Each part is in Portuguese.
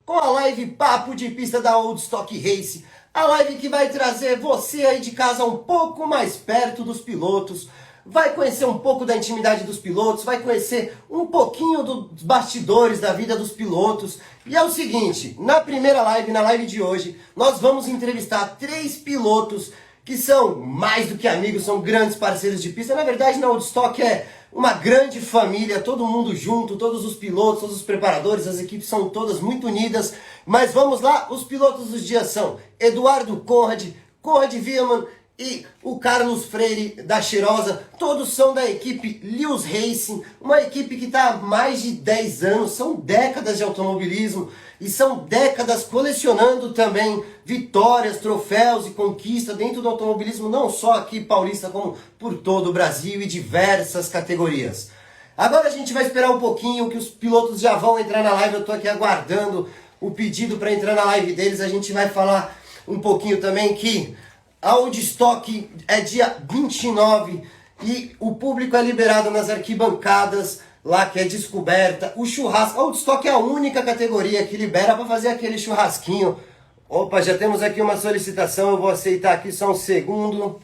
com a live Papo de Pista da Old Stock Race. A live que vai trazer você aí de casa um pouco mais perto dos pilotos. Vai conhecer um pouco da intimidade dos pilotos, vai conhecer um pouquinho dos bastidores da vida dos pilotos. E é o seguinte, na primeira live, na live de hoje, nós vamos entrevistar 3 pilotos que são mais do que amigos, são grandes parceiros de pista. Na verdade, na Old Stock é uma grande família, todo mundo junto, todos os pilotos, todos os preparadores, as equipes são todas muito unidas. Mas vamos lá, os pilotos dos dias são Eduardo Conrad, Conrad Wiemann e o Carlos Freire da Cheirosa. Todos são da equipe Lewis Racing, uma equipe que está há mais de 10 anos, são décadas de automobilismo e são décadas colecionando também vitórias, troféus e conquistas dentro do automobilismo, não só aqui paulista, como por todo o Brasil e diversas categorias. Agora a gente vai esperar um pouquinho que os pilotos já vão entrar na live, eu estou aqui aguardando o pedido para entrar na live deles. A gente vai falar um pouquinho também que a Old Stock é dia 29 e o público é liberado nas arquibancadas, lá que é descoberta. O churrasco, a Old Stock é a única categoria que libera para fazer aquele churrasquinho. Opa, já temos aqui uma solicitação, eu vou aceitar aqui só um segundo.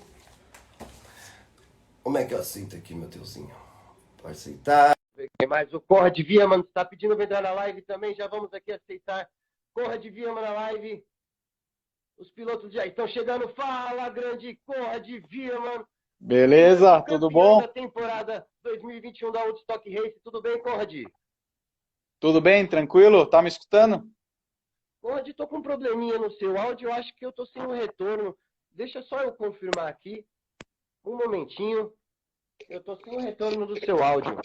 Como é que eu aceito aqui, meu Deusinho? Pode aceitar. Mas o Conrad Wiemann está pedindo para entrar na live também, já vamos aqui aceitar. Conrad Wiemann na live. Os pilotos já estão chegando. Fala, grande Conrad Wiemann. Beleza, tudo bom? Da temporada 2021 da Old Stock Race. Tudo bem, Conrad? Tudo bem, tranquilo? Tá me escutando? Conrad, estou com um probleminha no seu áudio. Eu acho que eu estou sem um retorno. Deixa só eu confirmar aqui. Um momentinho. Eu estou sem o retorno do seu áudio.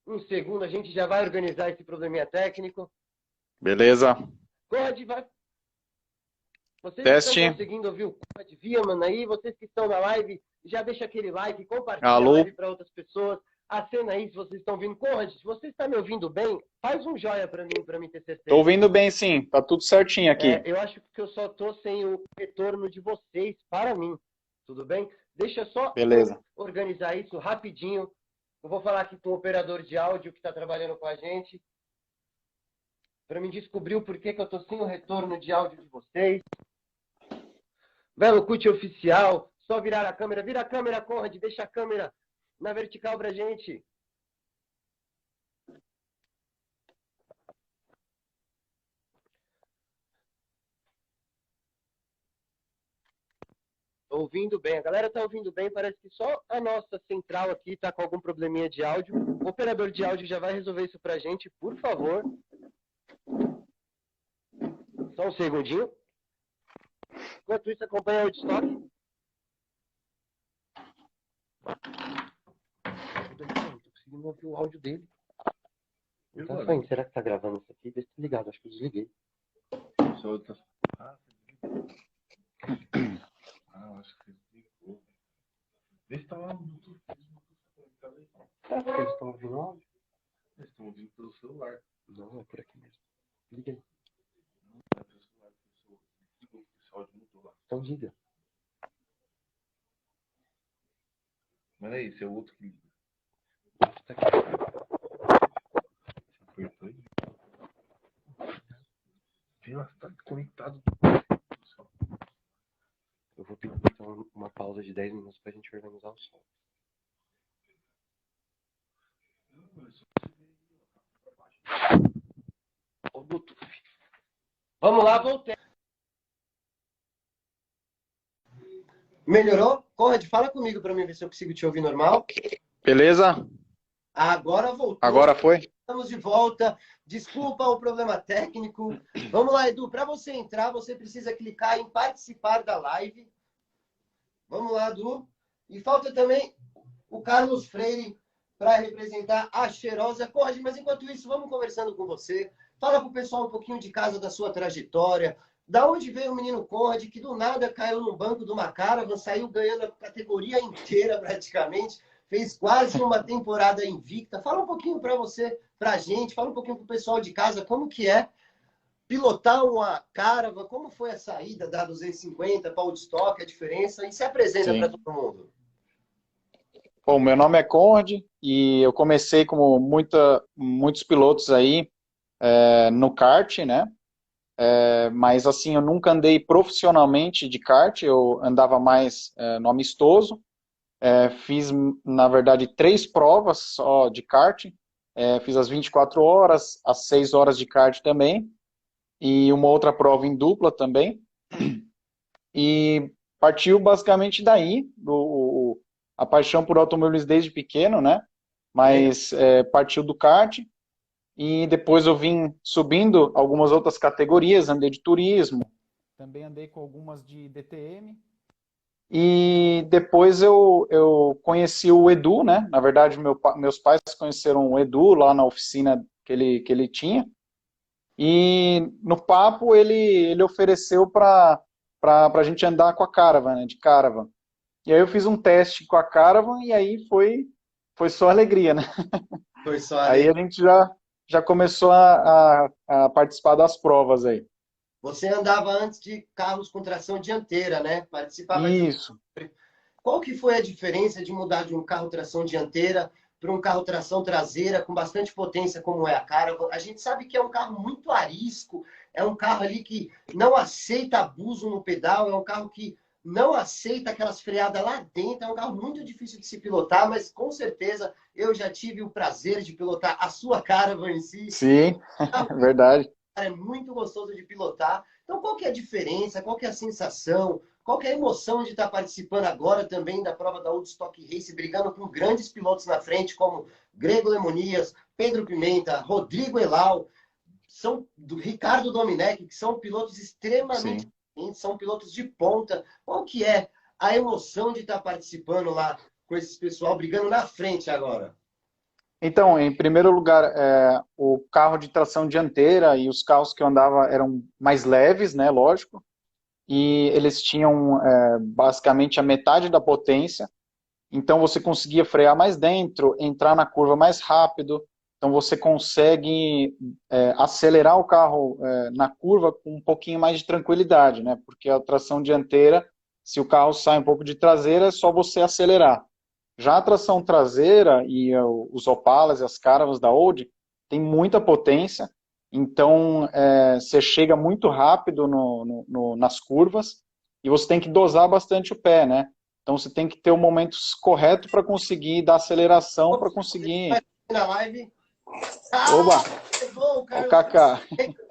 Um segundo, a gente já vai organizar esse probleminha técnico. Beleza. Conrad, vai. Vocês Teste. estão conseguindo ouvir o Conrad Wiemann aí? Vocês que estão na live, já deixa aquele like, compartilha Alô? a live para outras pessoas. Acena aí se vocês estão ouvindo. Conrad, se você está me ouvindo bem, faz um joia para mim ter certeza. Tô ouvindo bem, sim. Tá tudo certinho aqui. Eu acho que eu só tô sem o retorno de vocês para mim. Tudo bem? Deixa só Beleza. organizar isso rapidinho. Eu vou falar aqui com o operador de áudio que está trabalhando com a gente, para me descobrir o porquê que eu estou sem o retorno de áudio de vocês. Belo Cut oficial, só virar a câmera. Vira a câmera, Conrad, deixa a câmera na vertical pra gente. Ouvindo bem, a galera tá ouvindo bem, parece que só a nossa central aqui tá com algum probleminha de áudio. O operador de áudio já vai resolver isso pra gente, por favor. Só um segundinho. Enquanto isso, acompanha o Woodstock. Não tô conseguindo ouvir o áudio dele. Tá saindo. Será que tá gravando isso aqui? Deixa eu ligado, acho que eu desliguei. Ah, acho que desligou. Deixa eu estar lá no Bluetooth. Será que eles estão ouvindo o áudio? Eles estão ouvindo pelo celular. Não, é por aqui mesmo. Liga aí. Não é pelo celular, desligou, esse áudio mudou lá. Então liga. Mas é isso, é o outro que liga. Tá aqui. Você apertou aí? Vila, você tá conectado. Eu vou pedir então uma pausa de 10 minutos pra gente organizar o som. O Bluetooth. Vamos lá, voltei. Melhorou? Conrad, fala comigo pra mim ver se eu consigo te ouvir normal. Beleza? Agora voltou. Agora foi? Estamos de volta. Desculpa o problema técnico. Vamos lá, Edu. Para você entrar, você precisa clicar em participar da live. Vamos lá, Edu. E falta também o Carlos Freire para representar a Cheirosa. Conrad, mas enquanto isso, vamos conversando com você. Fala para o pessoal um pouquinho de casa da sua trajetória. Da onde veio o menino Conrad, que do nada caiu no banco de uma Caravan, saiu ganhando a categoria inteira praticamente. Fez quase uma temporada invicta. Fala um pouquinho para você, para a gente, fala um pouquinho para o pessoal de casa, como que é pilotar uma Caravan, como foi a saída da 250 para o Woodstock, a diferença, e se apresenta para todo mundo. Bom, meu nome é Conrad e eu comecei como muitos pilotos aí no kart, né? Mas assim, eu nunca andei profissionalmente de kart, eu andava mais no amistoso. Fiz, na verdade, 3 provas só de kart. Fiz as 24 horas, as 6 horas de kart também, e uma outra prova em dupla também. E partiu basicamente daí, a paixão por automobilismo desde pequeno, né? Mas partiu do kart, e depois eu vim subindo algumas outras categorias, andei de turismo, também andei com algumas de DTM, e depois eu conheci o Edu, né? Na verdade, meus pais conheceram o Edu lá na oficina que ele tinha, e no papo ele ofereceu para a gente andar com a Caravan, né? De Caravan. E aí eu fiz um teste com a Caravan e aí foi só alegria, né? Foi só Aí a gente já começou a participar das provas aí. Você andava antes de carros com tração dianteira, né? Participava de... Isso. Qual que foi a diferença de mudar de um carro tração dianteira para um carro tração traseira com bastante potência como é a Caravan? A gente sabe que é um carro muito arisco, é um carro ali que não aceita abuso no pedal, é um carro que não aceita aquelas freadas lá dentro, é um carro muito difícil de se pilotar, mas com certeza eu já tive o prazer de pilotar a sua Caravan em si. Sim, verdade. É muito gostoso de pilotar. Então, qual que é a diferença? Qual que é a sensação? Qual que é a emoção de estar participando agora também da prova da Old Stock Race, brigando com grandes pilotos na frente, como Grego Lemonias, Pedro Pimenta, Rodrigo Elau, do Ricardo Domenech, que são pilotos extremamente diferentes, são pilotos de ponta. Qual que é a emoção de estar participando lá com esse pessoal, brigando na frente agora? Então, em primeiro lugar, o carro de tração dianteira e os carros que eu andava eram mais leves, né, lógico, e eles tinham basicamente a metade da potência, então você conseguia frear mais dentro, entrar na curva mais rápido, então você consegue acelerar o carro na curva com um pouquinho mais de tranquilidade, né, porque a tração dianteira, se o carro sai um pouco de traseira, é só você acelerar. Já a tração traseira e os Opalas e as Caravans da Old tem muita potência, então você chega muito rápido nas curvas e você tem que dosar bastante o pé, né? Então você tem que ter o momento correto para conseguir dar aceleração, para conseguir... Na live. Oba! Chegou o O Kaká.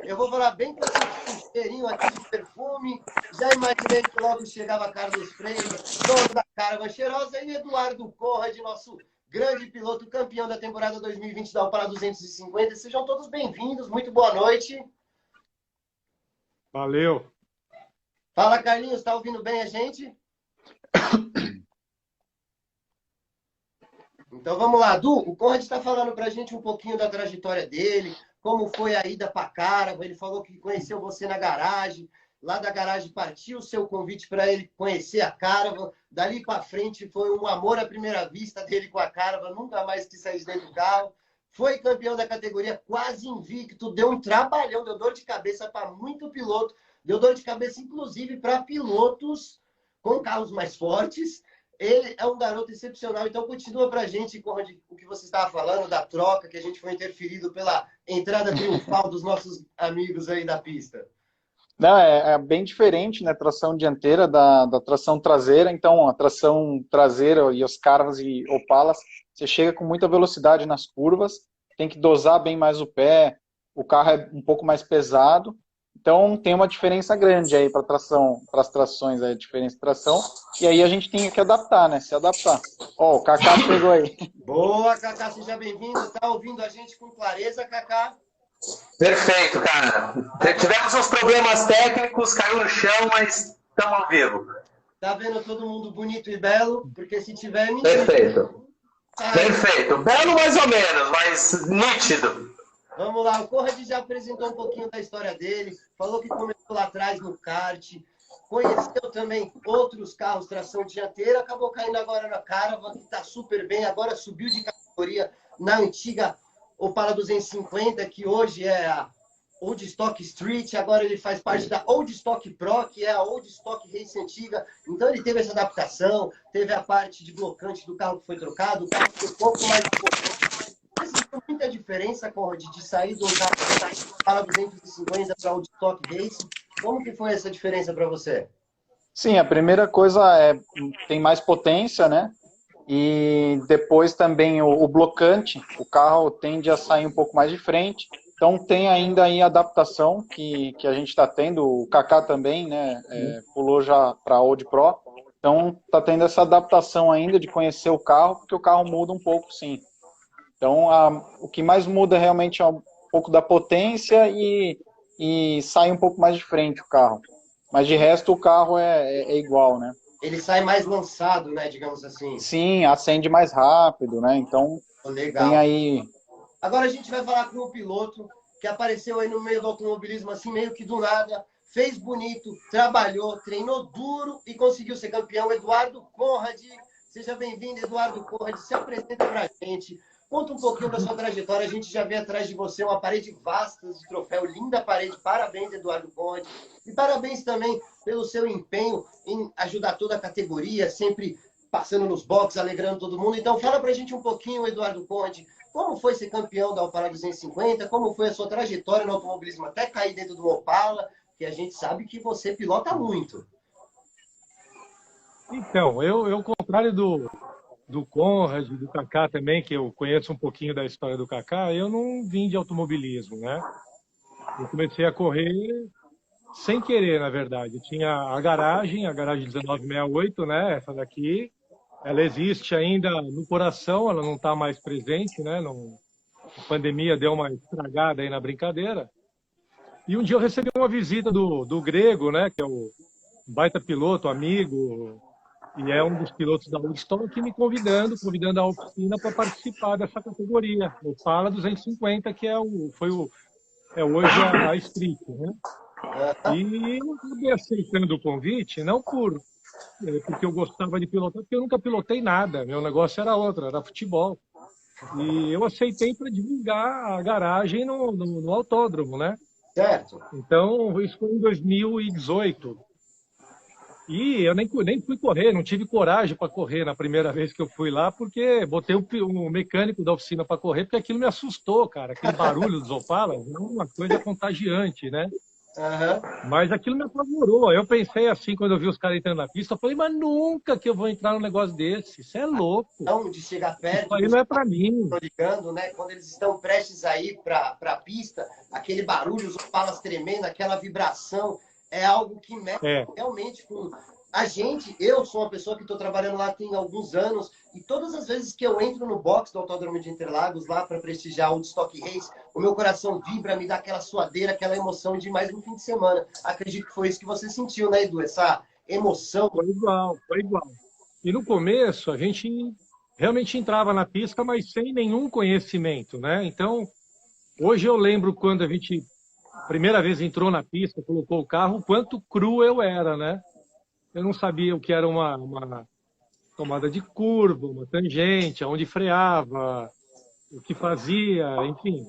Eu vou falar bem com esse cheirinho aqui de perfume. Já imaginei que logo chegava Carlos Freire, dono da Caravan Cheirosa, e Eduardo Corra, de nosso grande piloto, campeão da temporada 2020 da Opala 250. Sejam todos bem-vindos, muito boa noite. Valeu. Fala, Carlinhos, está ouvindo bem a gente? Então vamos lá, Du, o Conrad está falando para a gente um pouquinho da trajetória dele, como foi a ida para Caravan. Ele falou que conheceu você na garagem, lá da garagem partiu o seu convite para ele conhecer a Caravan. Dali para frente foi um amor à primeira vista dele com a Caravan, nunca mais quis sair de dentro do carro. Foi campeão da categoria, quase invicto, deu um trabalhão, deu dor de cabeça para muito piloto, deu dor de cabeça inclusive para pilotos com carros mais fortes. Ele é um garoto excepcional, então continua pra gente, Conrad, o que você estava falando, da troca, que a gente foi interferido pela entrada triunfal dos nossos amigos aí da pista. Não, é bem diferente, né, tração dianteira da tração traseira. Então, a tração traseira e os Caravans e Opalas, você chega com muita velocidade nas curvas, tem que dosar bem mais o pé, o carro é um pouco mais pesado, então tem uma diferença grande aí para as trações, a diferença de tração, e aí a gente tem que adaptar, né, se adaptar. Ó, o Kaká chegou aí. Boa, Kaká, seja bem-vindo, tá ouvindo a gente com clareza, Kaká? Perfeito, cara. Tivemos uns problemas técnicos, caiu no chão, mas estamos ao vivo. Tá vendo todo mundo bonito e belo? Porque se tiver mentira... Perfeito. Perfeito. Belo mais ou menos, mas nítido. Vamos lá, o Conrad já apresentou um pouquinho da história dele, falou que começou lá atrás no kart, conheceu também outros carros tração dianteira, acabou caindo agora na Caravan, que está super bem, agora subiu de categoria na antiga Opala 250, que hoje é a Old Stock Street, agora ele faz parte da Old Stock Pro, que é a Old Stock Race antiga. Então ele teve essa adaptação, teve a parte de blocante do carro que foi trocado, o carro foi um pouco mais... Mas existe muita diferença, Conrad, de sair do carro Fala 250 para Woodstock Race. Como que foi essa diferença para você? Sim, a primeira coisa é tem mais potência, né? E depois também o blocante, o carro tende a sair um pouco mais de frente. Então tem ainda aí a adaptação que a gente está tendo. O Kaká também, né? Pulou já para a Audi Pro. Então está tendo essa adaptação ainda de conhecer o carro, porque o carro muda um pouco, sim. Então o que mais muda realmente é um pouco da potência e sai um pouco mais de frente o carro. Mas de resto o carro é igual, né? Ele sai mais lançado, né, digamos assim. Sim, acende mais rápido, né? Então Legal. tem aí. Agora a gente vai falar com um piloto que apareceu aí no meio do automobilismo, assim, meio que do nada, fez bonito, trabalhou, treinou duro e conseguiu ser campeão. Eduardo Conrad. Seja bem-vindo, Eduardo Conrad. Se apresenta pra gente. Conta um pouquinho da sua trajetória. A gente já vê atrás de você uma parede vasta de troféu, linda parede. Parabéns, Eduardo Conde. E parabéns também pelo seu empenho em ajudar toda a categoria, sempre passando nos boxes, alegrando todo mundo. Então, fala pra gente um pouquinho, Eduardo Conde, como foi ser campeão da Opala 250, como foi a sua trajetória no automobilismo até cair dentro do Opala, que a gente sabe que você pilota muito. Então, eu ao contrário do Conrad, do Kaká também, que eu conheço um pouquinho da história do Kaká, eu não vim de automobilismo, né? Eu comecei a correr sem querer, na verdade. Eu tinha a garagem 1968, né? Essa daqui, ela existe ainda no coração, ela não está mais presente, né? A pandemia deu uma estragada aí na brincadeira. E um dia eu recebi uma visita do Grego, né? Que é o baita piloto, amigo, e é um dos pilotos da Woodstock me convidando a oficina para participar dessa categoria, o Opala 250, que é hoje a Street, né? E eu acabei aceitando o convite, não porque eu gostava de pilotar, porque eu nunca pilotei nada, meu negócio era outro, era futebol. E eu aceitei para divulgar a garagem no autódromo, né? Certo. Então, isso foi em 2018. E eu nem fui correr, não tive coragem para correr na primeira vez que eu fui lá, porque botei o mecânico da oficina para correr, porque aquilo me assustou, cara. Aquele barulho dos Opalas é uma coisa contagiante, né? Uhum. Mas aquilo me apavorou. Eu pensei assim, quando eu vi os caras entrando na pista, eu falei, mas nunca que eu vou entrar num negócio desse. Isso é louco. Então, de chegar perto, isso aí não é para mim. ligando, né? Quando eles estão prestes a ir para a pista, aquele barulho, os Opalas tremendo, aquela vibração, é algo que mexe realmente com a gente. Eu sou uma pessoa que estou trabalhando lá tem alguns anos e todas as vezes que eu entro no box do Autódromo de Interlagos lá para prestigiar o Woodstock Race, o meu coração vibra, me dá aquela suadeira, aquela emoção de mais um fim de semana. Acredito que foi isso que você sentiu, né, Edu? Essa emoção. Foi igual. E no começo a gente realmente entrava na pista, mas sem nenhum conhecimento, né? Então, hoje eu lembro quando a gente primeira vez entrou na pista, colocou o carro, o quanto cru eu era, né? Eu não sabia o que era uma tomada de curva, uma tangente, aonde freava, o que fazia, enfim.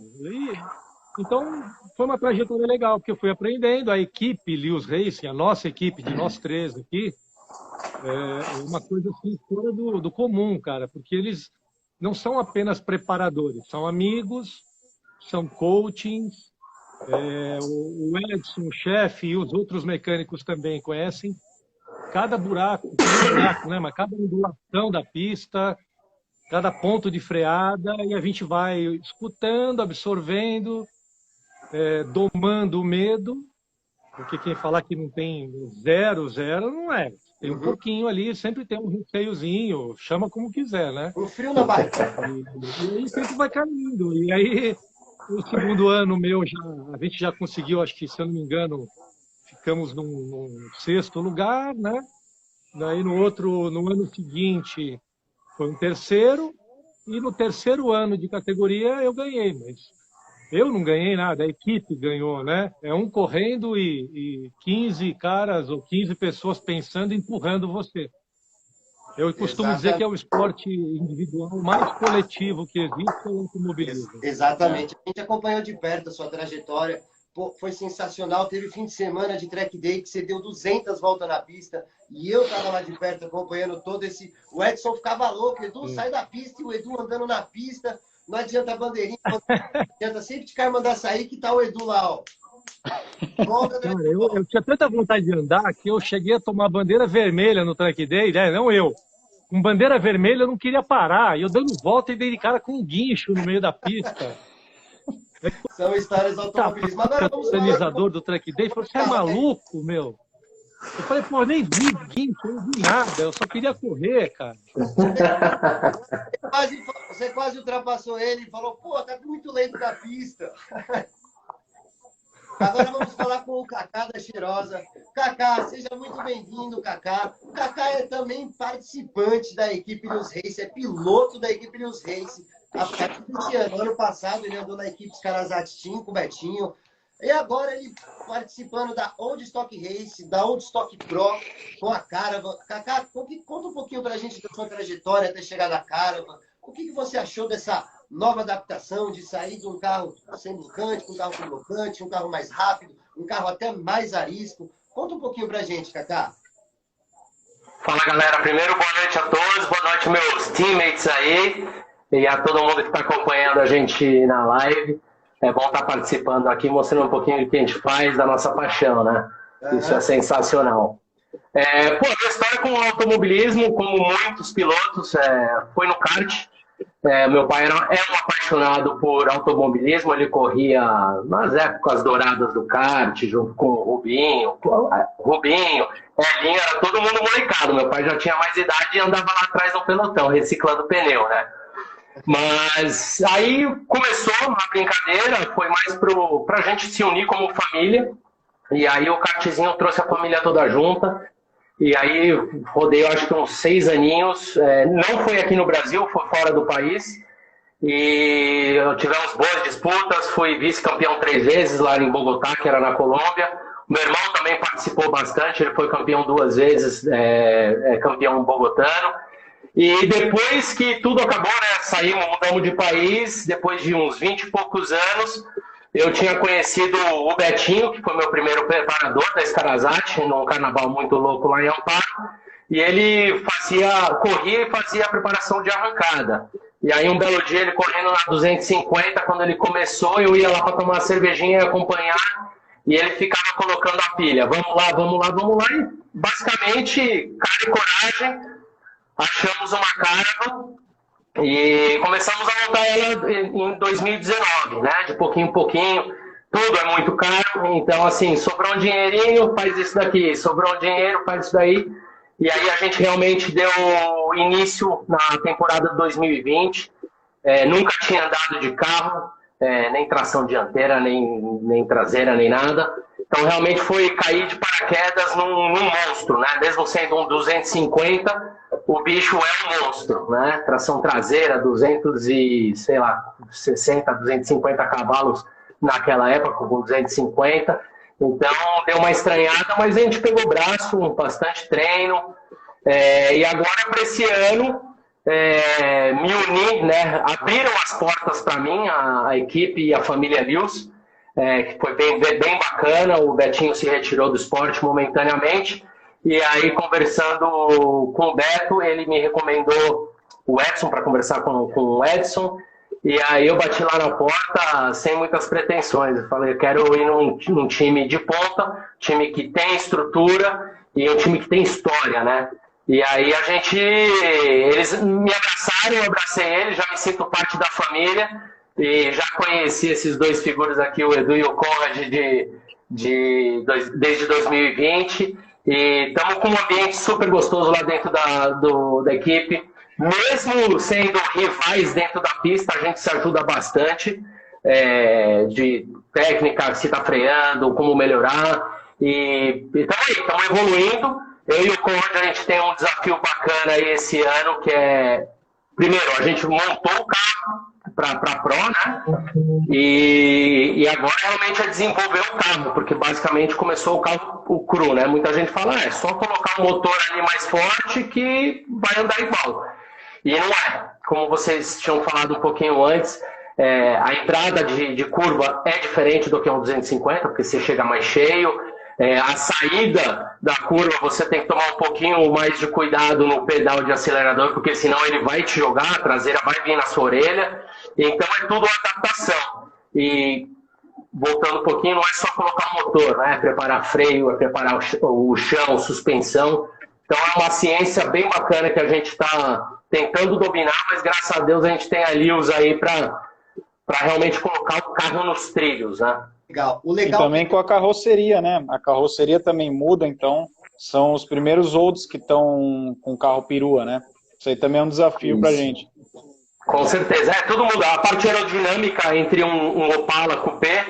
Então, foi uma trajetória legal, porque eu fui aprendendo. A equipe Lewis Racing, a nossa equipe, de nós três aqui, é uma coisa assim fora do comum, cara, porque eles não são apenas preparadores, são amigos, são coachings. O Edson, o chefe, e os outros mecânicos também conhecem cada buraco, né? Mas cada ondulação da pista, cada ponto de freada, e a gente vai escutando, absorvendo, domando o medo, porque quem falar que não tem zero, não é. Tem um pouquinho ali, sempre tem um receiozinho, chama como quiser, né? Um frio na barriga. E aí sempre vai caindo. E aí, o segundo ano meu, a gente já conseguiu, acho que, se eu não me engano, ficamos num sexto lugar, né? Daí no ano seguinte foi um terceiro, e no terceiro ano de categoria eu ganhei, mas eu não ganhei nada, a equipe ganhou, né? É um correndo e 15 caras ou 15 pessoas pensando e empurrando você. Eu costumo dizer que é o esporte individual mais coletivo que existe, é o automobilismo. Exatamente. A gente acompanhou de perto a sua trajetória. Pô, foi sensacional. Teve fim de semana de track day que você deu 200 voltas na pista e eu estava lá de perto acompanhando todo esse... O Edson ficava louco. Edu, sai da pista, e o Edu andando na pista. Não adianta bandeirinha, não adianta sempre de mandar sair que tá o Edu lá, ó. Volta, Cara, eu tinha tanta vontade de andar que eu cheguei a tomar bandeira vermelha no Track Day, né? Não eu. Com bandeira vermelha eu não queria parar. E eu dando volta e dei de cara com um guincho no meio da pista. São histórias do automobilismo. Agora vamos O organizador do Track Day falou: você é maluco, meu? Eu falei, pô, eu nem vi guincho, eu não vi nada. Eu só queria correr, cara. Você quase ultrapassou ele e falou, pô, tá muito lento da pista. Agora vamos falar com o Kaká da Cheirosa. Kaká, seja muito bem-vindo, Kaká. O Kaká é também participante da equipe News Race, é piloto da equipe News Race. A partir desse ano passado, ele andou na equipe Scarazati Team com o Betinho. E agora ele participando da Old Stock Race, da Old Stock Pro, com a Caravan. Kaká, conta um pouquinho pra gente da sua trajetória até chegar na Caravan. O que você achou dessa nova adaptação de sair de um carro sem blocante, um carro com blocante, um carro mais rápido, um carro até mais arisco? Conta um pouquinho pra gente, Kaká. Fala, galera. Primeiro, boa noite a todos. Boa noite, meus teammates aí. E a todo mundo que está acompanhando a gente na live. É bom estar participando aqui, mostrando um pouquinho do que a gente faz, da nossa paixão, né? Isso é sensacional. Pô, a minha história com o automobilismo, como muitos pilotos, foi no kart. Meu pai é um apaixonado por automobilismo, ele corria nas épocas douradas do kart, junto com o Rubinho, Elinho, era todo mundo molecado. Meu pai já tinha mais idade e andava lá atrás no pelotão, reciclando pneu, né? Mas aí começou a brincadeira, foi mais pra gente se unir como família. E aí o kartzinho trouxe a família toda junta. E aí rodei, eu acho que uns 6 aninhos. Não foi aqui no Brasil, foi fora do país. E tivemos boas disputas, fui vice-campeão 3 vezes lá em Bogotá, que era na Colômbia. Meu irmão também participou bastante, ele foi campeão 2 vezes, campeão bogotano. E depois que tudo acabou, né, mudamos de país, depois de uns 20 e poucos anos, eu tinha conhecido o Betinho, que foi meu primeiro preparador da Scarazati, num carnaval muito louco lá em Amparo, e ele corria e fazia a preparação de arrancada. E aí um belo dia ele correndo na 250, quando ele começou, eu ia lá para tomar uma cervejinha e acompanhar, e ele ficava colocando a pilha, vamos lá, e basicamente, cara e coragem, achamos uma Caravan e começamos a montar ela em 2019, né? De pouquinho em pouquinho, tudo é muito caro, então assim, sobrou um dinheirinho, faz isso daqui, sobrou um dinheiro, faz isso daí. E aí a gente realmente deu início na temporada de 2020, nunca tinha andado de carro, nem tração dianteira, nem traseira, nem nada. Então realmente foi cair de paraquedas num monstro, né? Mesmo sendo um 250, o bicho é um monstro, né? Tração traseira, 260, 250 cavalos naquela época, com 250. Então deu uma estranhada, mas a gente pegou o braço, bastante treino. E agora para esse ano, me uni, né? Abriram as portas para mim, a equipe e a família Lewis, que foi bem bacana. O Betinho se retirou do esporte momentaneamente. E aí, conversando com o Beto, ele me recomendou o Edson para conversar com o Edson. E aí eu bati lá na porta sem muitas pretensões. Eu falei, eu quero ir num time de ponta, time que tem estrutura e um time que tem história, né? E aí eles me abraçaram, eu abracei eles, já me sinto parte da família. E já conheci esses 2 figuras aqui, o Edu e o Conrad, desde 2020. E estamos com um ambiente super gostoso lá dentro da equipe. Mesmo sendo rivais dentro da pista, a gente se ajuda bastante. De técnica, se está freando, como melhorar. E estamos evoluindo. Eu e o Conrad, a gente tem um desafio bacana aí esse ano, que é... Primeiro, a gente montou o carro para Pro, né? E agora realmente é desenvolver o carro, porque basicamente começou o cru, né? Muita gente fala, é só colocar um motor ali mais forte que vai andar igual. E não é. Como vocês tinham falado um pouquinho antes, a entrada de curva é diferente do que um 250, porque você chega mais cheio, A saída da curva você tem que tomar um pouquinho mais de cuidado no pedal de acelerador, porque senão ele vai te jogar, a traseira vai vir na sua orelha. Então é tudo adaptação. E voltando um pouquinho, não é só colocar o motor, né? É preparar freio, é preparar o chão, suspensão. Então é uma ciência bem bacana que a gente está tentando dominar, mas graças a Deus a gente tem a Lewis aí para realmente colocar o carro nos trilhos, né? Legal. O E legal também com a carroceria, né? A carroceria também muda, então são os primeiros olds que estão com carro perua, né? Isso aí também é um desafio pra gente. Com certeza. Tudo muda. A parte aerodinâmica entre um Opala Coupé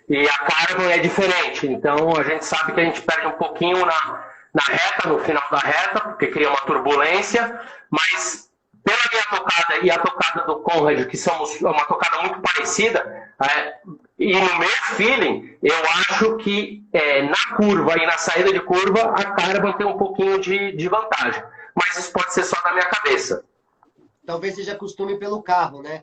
e a Caravan é diferente. Então a gente sabe que a gente perde um pouquinho na reta, no final da reta, porque cria uma turbulência, mas pela minha tocada e a tocada do Conrad, que somos uma tocada muito parecida, e no meu feeling, eu acho que na curva e na saída de curva, a Caravan tem um pouquinho de vantagem. Mas isso pode ser só da minha cabeça. talvez seja costume pelo carro, né?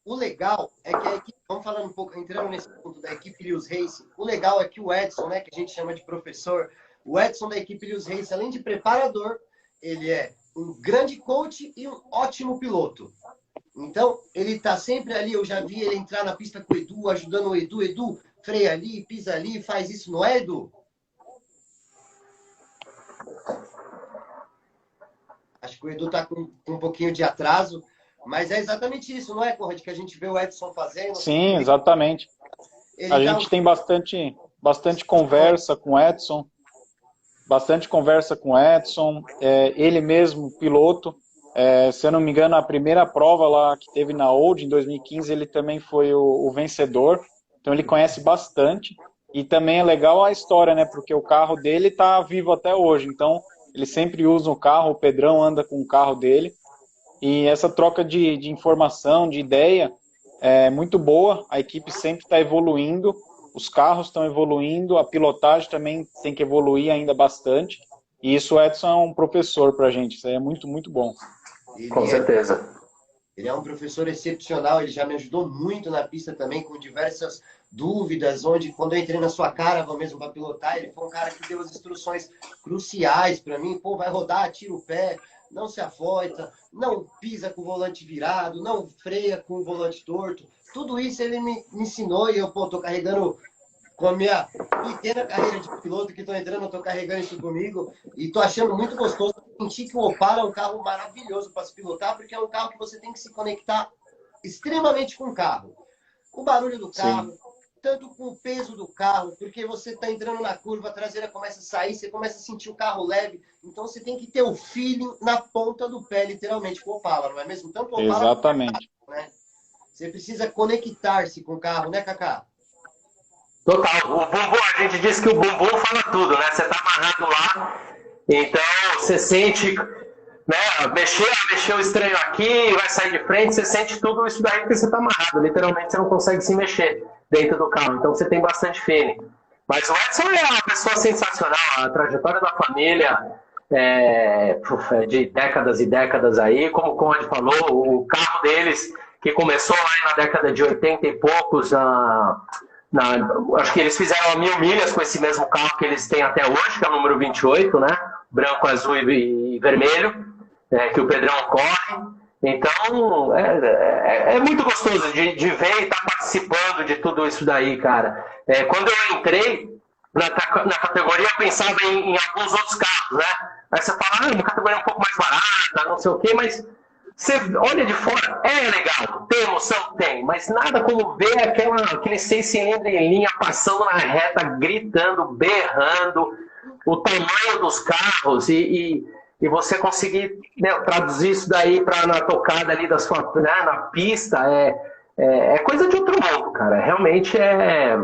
O legal é que a equipe, vamos falando um pouco, entrando nesse ponto da equipe Lewis Racing, o legal é que o Edson, né, que a gente chama de professor, o Edson da equipe Lewis Racing, além de preparador, ele é um grande coach e um ótimo piloto. Então, ele está sempre ali, eu já vi ele entrar na pista com o Edu, ajudando o Edu. Edu, freia ali, pisa ali, faz isso, não é, Edu? Acho que o Edu está com um pouquinho de atraso, mas é exatamente isso, não é, Conrad, que a gente vê o Edson fazendo? Sim, exatamente. Ele A gente tem bastante conversa com o Edson, ele mesmo, piloto. Se eu não me engano, a primeira prova lá que teve na Old, em 2015, ele também foi o vencedor, então ele conhece bastante. E também é legal a história, né, porque o carro dele está vivo até hoje, então ele sempre usa o carro, o Pedrão anda com o carro dele, e essa troca de informação, de ideia, é muito boa, a equipe sempre está evoluindo, os carros estão evoluindo, a pilotagem também tem que evoluir ainda bastante, e isso o Edson é um professor para a gente, isso aí é muito, muito bom. Com certeza. Ele é um professor excepcional, ele já me ajudou muito na pista também, com diversas dúvidas, onde quando eu entrei na sua Caravan mesmo para pilotar, ele foi um cara que deu as instruções cruciais para mim, pô, vai rodar, tira o pé, não se afoita, não pisa com o volante virado, não freia com o volante torto, tudo isso ele me ensinou e eu, pô, tô carregando com a minha pequena carreira de piloto que tô entrando, eu tô carregando isso comigo e tô achando muito gostoso sentir que o Opala é um carro maravilhoso para se pilotar, porque é um carro que você tem que se conectar extremamente com o carro. O barulho do carro, tanto com o peso do carro, porque você está entrando na curva, a traseira começa a sair, você começa a sentir o carro leve, então você tem que ter o feeling na ponta do pé, literalmente, com o Opala, não é mesmo? Tanto o Opala Exatamente. quanto o carro, né? Você precisa conectar-se com o carro, né, Kaká? Total. O bumbum, a gente diz que o bumbum fala tudo, né? Você tá amarrado lá, então você sente, né? Mexeu estranho aqui, vai sair de frente, você sente tudo isso daí porque você tá amarrado. Literalmente você não consegue se mexer dentro do carro, então você tem bastante feeling. Mas o Edson é uma pessoa sensacional, a trajetória da família é de décadas e décadas aí, como o Conrad falou, o carro deles, que começou lá na década de 80 e poucos, acho que eles fizeram 1000 milhas com esse mesmo carro que eles têm até hoje, que é o número 28, né? Branco, azul e vermelho, que o Pedrão corre. Então, é muito gostoso de ver e estar participando de tudo isso daí, cara. Quando eu entrei na categoria, eu pensava em alguns outros carros, né? Aí você fala, uma categoria um pouco mais barata, não sei o quê, mas você olha de fora, é legal, tem emoção? Tem, mas nada como ver aquele 6 cilindros em linha passando na reta, gritando, berrando, o tamanho dos carros e você conseguir, né, traduzir isso daí na tocada ali da sua, né, na pista, é coisa de outro mundo, cara. Realmente é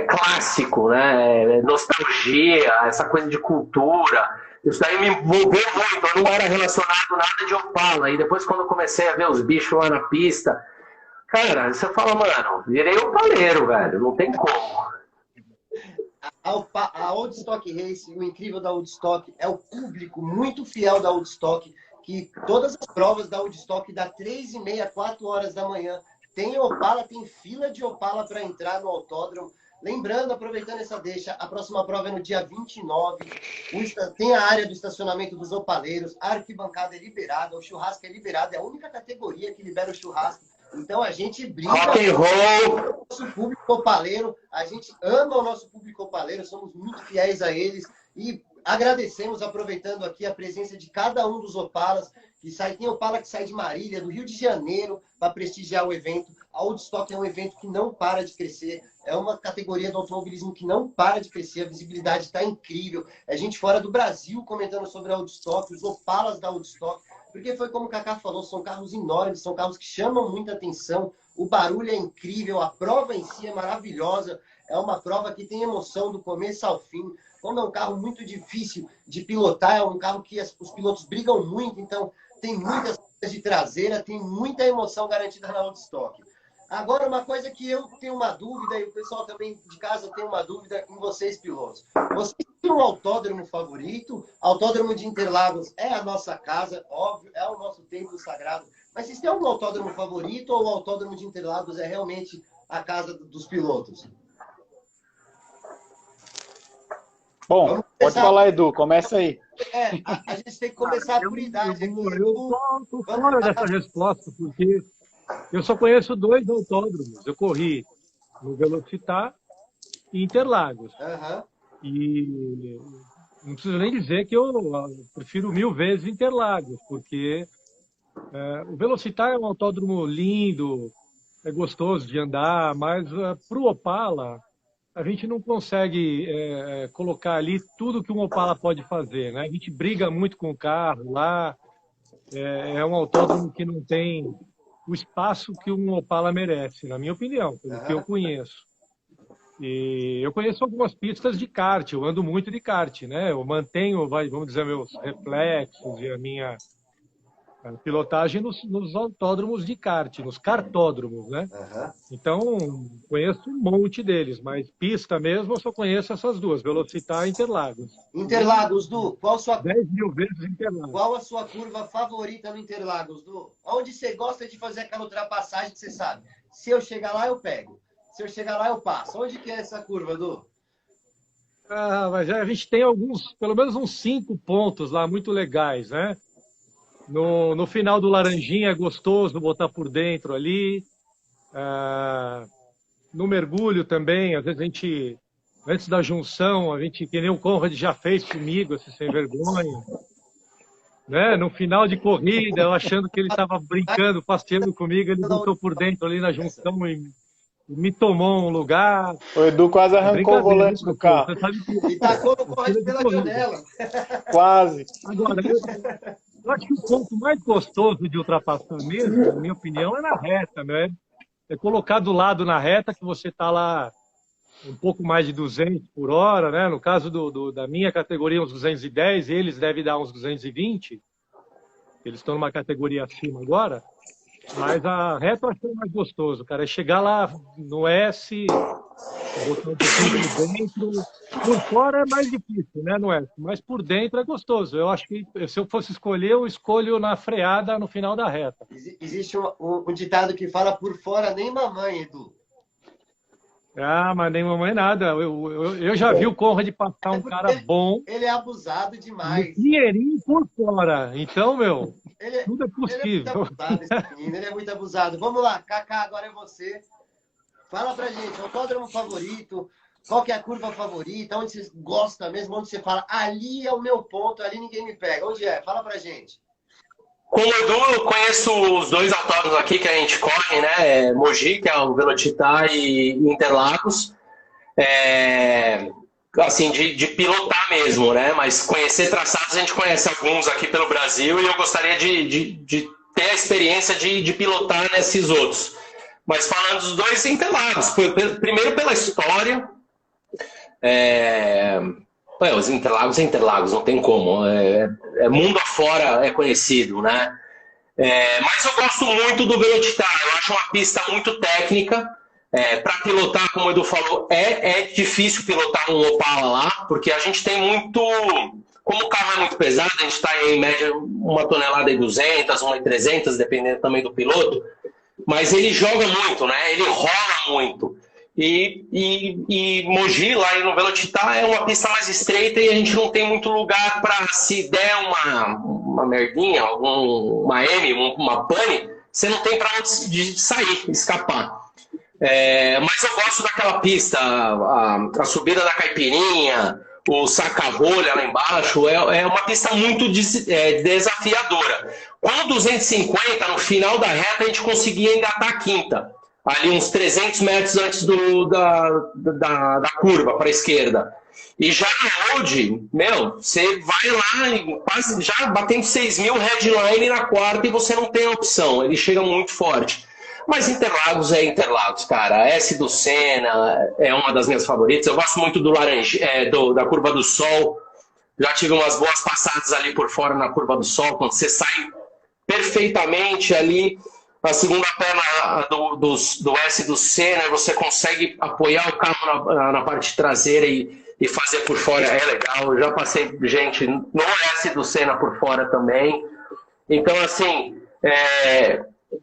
clássico, né? É nostalgia, essa coisa de cultura. Isso daí me envolveu muito, eu não era relacionado nada de Opala. E depois, quando eu comecei a ver os bichos lá na pista, cara, você fala, mano, virei opaleiro, velho, não tem como. A Woodstock Race, o incrível da Woodstock é o público muito fiel da Woodstock, que todas as provas da Woodstock dá 3h30, 4 horas da manhã. Tem Opala, tem fila de Opala para entrar no autódromo. Lembrando, aproveitando essa deixa, a próxima prova é no dia 29. Tem a área do estacionamento dos opaleiros, a arquibancada é liberada, o churrasco é liberado, é a única categoria que libera o churrasco. Então a gente brinca Rock and roll. com o nosso público opaleiro, a gente ama o nosso público opaleiro, somos muito fiéis a eles e agradecemos, aproveitando aqui a presença de cada um dos opalas, que sai, tem opala que sai de Marília, do Rio de Janeiro, para prestigiar o evento. A Woodstock é um evento que não para de crescer, é uma categoria do automobilismo que não para de crescer, a visibilidade está incrível. É gente fora do Brasil comentando sobre a Woodstock, os opalas da Woodstock, porque foi como o Kaká falou, são carros enormes, são carros que chamam muita atenção, o barulho é incrível, a prova em si é maravilhosa, é uma prova que tem emoção do começo ao fim. Como é um carro muito difícil de pilotar, é um carro que os pilotos brigam muito, então tem muitas coisas de traseira, tem muita emoção garantida na Woodstock. Agora, uma coisa que eu tenho uma dúvida, e o pessoal também de casa tem uma dúvida em vocês, pilotos. Vocês têm um autódromo favorito? Autódromo de Interlagos é a nossa casa, óbvio, é o nosso templo sagrado. Mas vocês têm algum autódromo favorito ou o autódromo de Interlagos é realmente a casa dos pilotos? Bom, pode falar, Edu, começa aí. A gente tem que começar por idade aqui. Eu estou fora dessa resposta, porque eu só conheço 2 autódromos. Eu corri no Velocitar e Interlagos. Uhum. E não preciso nem dizer que eu prefiro 1000 vezes Interlagos, porque o Velocitar é um autódromo lindo, é gostoso de andar, mas para o Opala a gente não consegue colocar ali tudo que um Opala pode fazer, né? A gente briga muito com o carro lá, é um autódromo que não tem o espaço que um Opala merece, na minha opinião, pelo que eu conheço. E eu conheço algumas pistas de kart, eu ando muito de kart, né? Eu mantenho, vamos dizer, meus reflexos e a minha pilotagem nos autódromos de kart, nos kartódromos, né? Uhum. Então, conheço um monte deles, mas pista mesmo eu só conheço essas 2, Velocitar e Interlagos. Interlagos, Du, 10.000 vezes Interlagos. Qual a sua curva favorita no Interlagos, Du? Onde você gosta de fazer aquela ultrapassagem que você sabe? Se eu chegar lá, eu pego. Se eu chegar lá, eu passo. Onde que é essa curva, Du? Mas a gente tem pelo menos uns 5 pontos lá muito legais, né? No final do Laranjinha é gostoso botar por dentro ali. No mergulho também, às vezes a gente, antes da junção, que nem o Conrad já fez comigo, esse sem vergonha. Né? No final de corrida, eu achando que ele estava brincando, passeando comigo, ele botou por dentro ali na junção e me tomou um lugar. O Edu quase arrancou o volante do carro. E tacou no Conrad pela janela. Quase. Agora, eu acho que o ponto mais gostoso de ultrapassar mesmo, na minha opinião, é na reta, né? É colocar do lado na reta que você está lá um pouco mais de 200 por hora, né? No caso da minha categoria, uns 210, eles devem dar uns 220. Eles estão numa categoria acima agora. Mas a reta eu achei mais gostoso, cara. É chegar lá no S, botar um pouquinho por dentro. Por fora é mais difícil, né, no S? Mas por dentro é gostoso. Eu acho que se eu fosse escolher, eu escolho na freada no final da reta. Existe um ditado que fala por fora nem mamãe, Edu. Mas nem mamãe nada. Eu já vi o Conrad passar um cara bom. Ele é abusado demais. Dinheirinho por fora. Então, tudo é possível. Ele é muito abusado. Vamos lá, Kaká, agora é você. Fala pra gente, autódromo favorito, qual que é a curva favorita, onde você gosta mesmo, onde você fala, ali é o meu ponto, ali ninguém me pega. Onde é? Fala pra gente. Como Edu, eu conheço os 2 autódromos aqui que a gente corre, né? Mogi, que é o Velocitar, e Interlagos. Assim, de pilotar mesmo, né? Mas conhecer traçados, a gente conhece alguns aqui pelo Brasil e eu gostaria de ter a experiência de pilotar nesses outros. Mas falando dos 2 Interlagos, primeiro pela história. Os Interlagos, não tem como. Mundo afora é conhecido, né? Mas eu gosto muito do Velocitar. Eu acho uma pista muito técnica. Para pilotar, como o Edu falou, é difícil pilotar um Opala lá, porque a gente tem muito... Como o carro é muito pesado, a gente está em média 1,2 toneladas, 1,3 dependendo também do piloto, mas ele joga muito, né? Ele rola muito. E Mogi, lá no Velocitar, é uma pista mais estreita e a gente não tem muito lugar para, se der uma merdinha, uma M, uma pane, você não tem para onde sair, escapar. Mas eu gosto daquela pista, a subida da Caipirinha, o saca-rolha lá embaixo, é uma pista muito desafiadora. Com o 250, no final da reta, a gente conseguia engatar a quinta, ali uns 300 metros antes da curva para a esquerda. E já no road, você vai lá, quase já batendo 6.000 headline na quarta e você não tem opção, ele chega muito forte. Mas Interlagos é Interlagos, cara. A S do Senna é uma das minhas favoritas. Eu gosto muito da Curva do Sol. Já tive umas boas passadas ali por fora na Curva do Sol, quando você sai perfeitamente ali na segunda perna do S do Senna, você consegue apoiar o carro na parte traseira e fazer por fora. É legal. Eu já passei gente no S do Senna por fora também. Então, assim,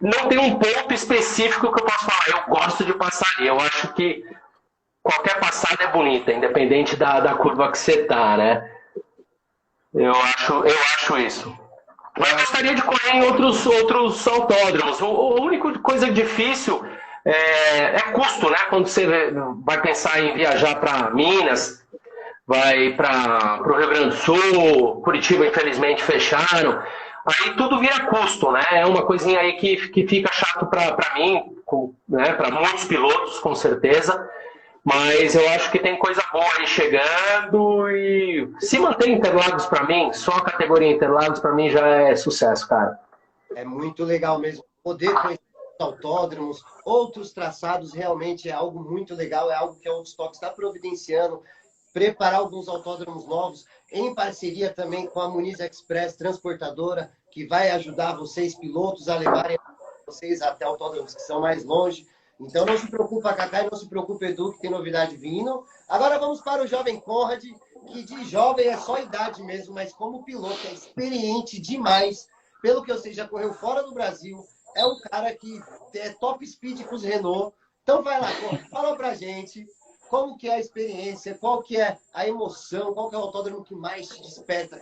não tem um ponto específico que eu posso falar. Eu gosto de passar ali. Eu acho que qualquer passada é bonita, independente da curva que você tá, né? Eu acho isso. Mas eu gostaria de correr em outros autódromos. A única coisa difícil é custo, né? Quando você vai pensar em viajar para Minas, vai para o Rio Grande do Sul, Curitiba, infelizmente, fecharam. Aí tudo vira custo, né? É uma coisinha aí que fica chato para mim, né? Para muitos pilotos, com certeza. Mas eu acho que tem coisa boa aí chegando e se manter Interlagos para mim, só a categoria Interlagos para mim já é sucesso, cara. É muito legal mesmo. Poder conhecer autódromos, outros traçados, realmente é algo muito legal, é algo que a Woodstock está providenciando, preparar alguns autódromos novos, em parceria também com a Muniz Express Transportadora, que vai ajudar vocês, pilotos, a levarem vocês até autódromos que são mais longe. Então não se preocupa, Kaká, e não se preocupa, Edu, que tem novidade vindo. Agora vamos para o jovem Conrad, que de jovem é só idade mesmo, mas como piloto é experiente demais. Pelo que eu sei, já correu fora do Brasil. É um cara que é top speed com os Renault. Então vai lá, Conrad, fala pra gente como que é a experiência, qual que é a emoção, qual que é o autódromo que mais te desperta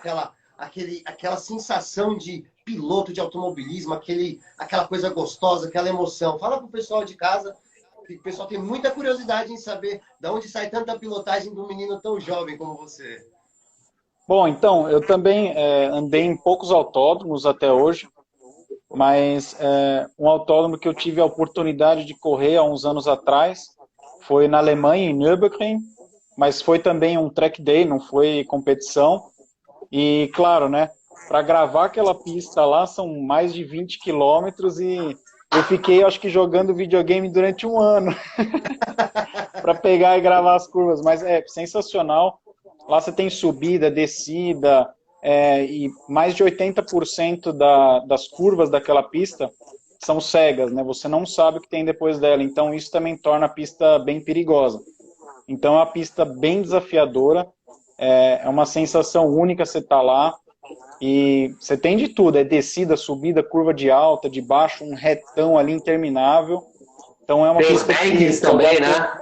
aquela sensação de piloto de automobilismo, aquela coisa gostosa, aquela emoção. Fala pro pessoal de casa, que o pessoal tem muita curiosidade em saber de onde sai tanta pilotagem de um menino tão jovem como você. Bom, então, eu também andei em poucos autódromos até hoje, mas um autódromo que eu tive a oportunidade de correr há uns anos atrás foi na Alemanha, em Nürburgring, mas foi também um track day, não foi competição. E, claro, né, para gravar aquela pista lá são mais de 20 quilômetros e eu fiquei, acho que, jogando videogame durante um ano para pegar e gravar as curvas, mas é sensacional. Lá você tem subida, descida, e mais de 80% das curvas daquela pista são cegas, né? Você não sabe o que tem depois dela, então isso também torna a pista bem perigosa. Então é uma pista bem desafiadora, é uma sensação única você estar lá, e você tem de tudo, é descida, subida, curva de alta, de baixo, um retão ali interminável. Então é uma tem pista que também, né?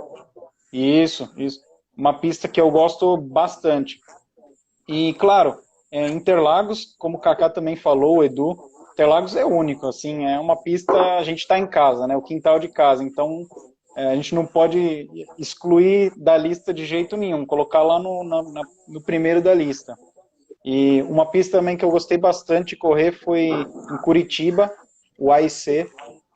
Isso. Uma pista que eu gosto bastante. E, claro, Interlagos, como o Kaká também falou, o Edu, Interlagos é único, assim, é uma pista, a gente está em casa, né, o quintal de casa, então a gente não pode excluir da lista de jeito nenhum, colocar lá no primeiro da lista. E uma pista também que eu gostei bastante de correr foi em Curitiba, o AIC,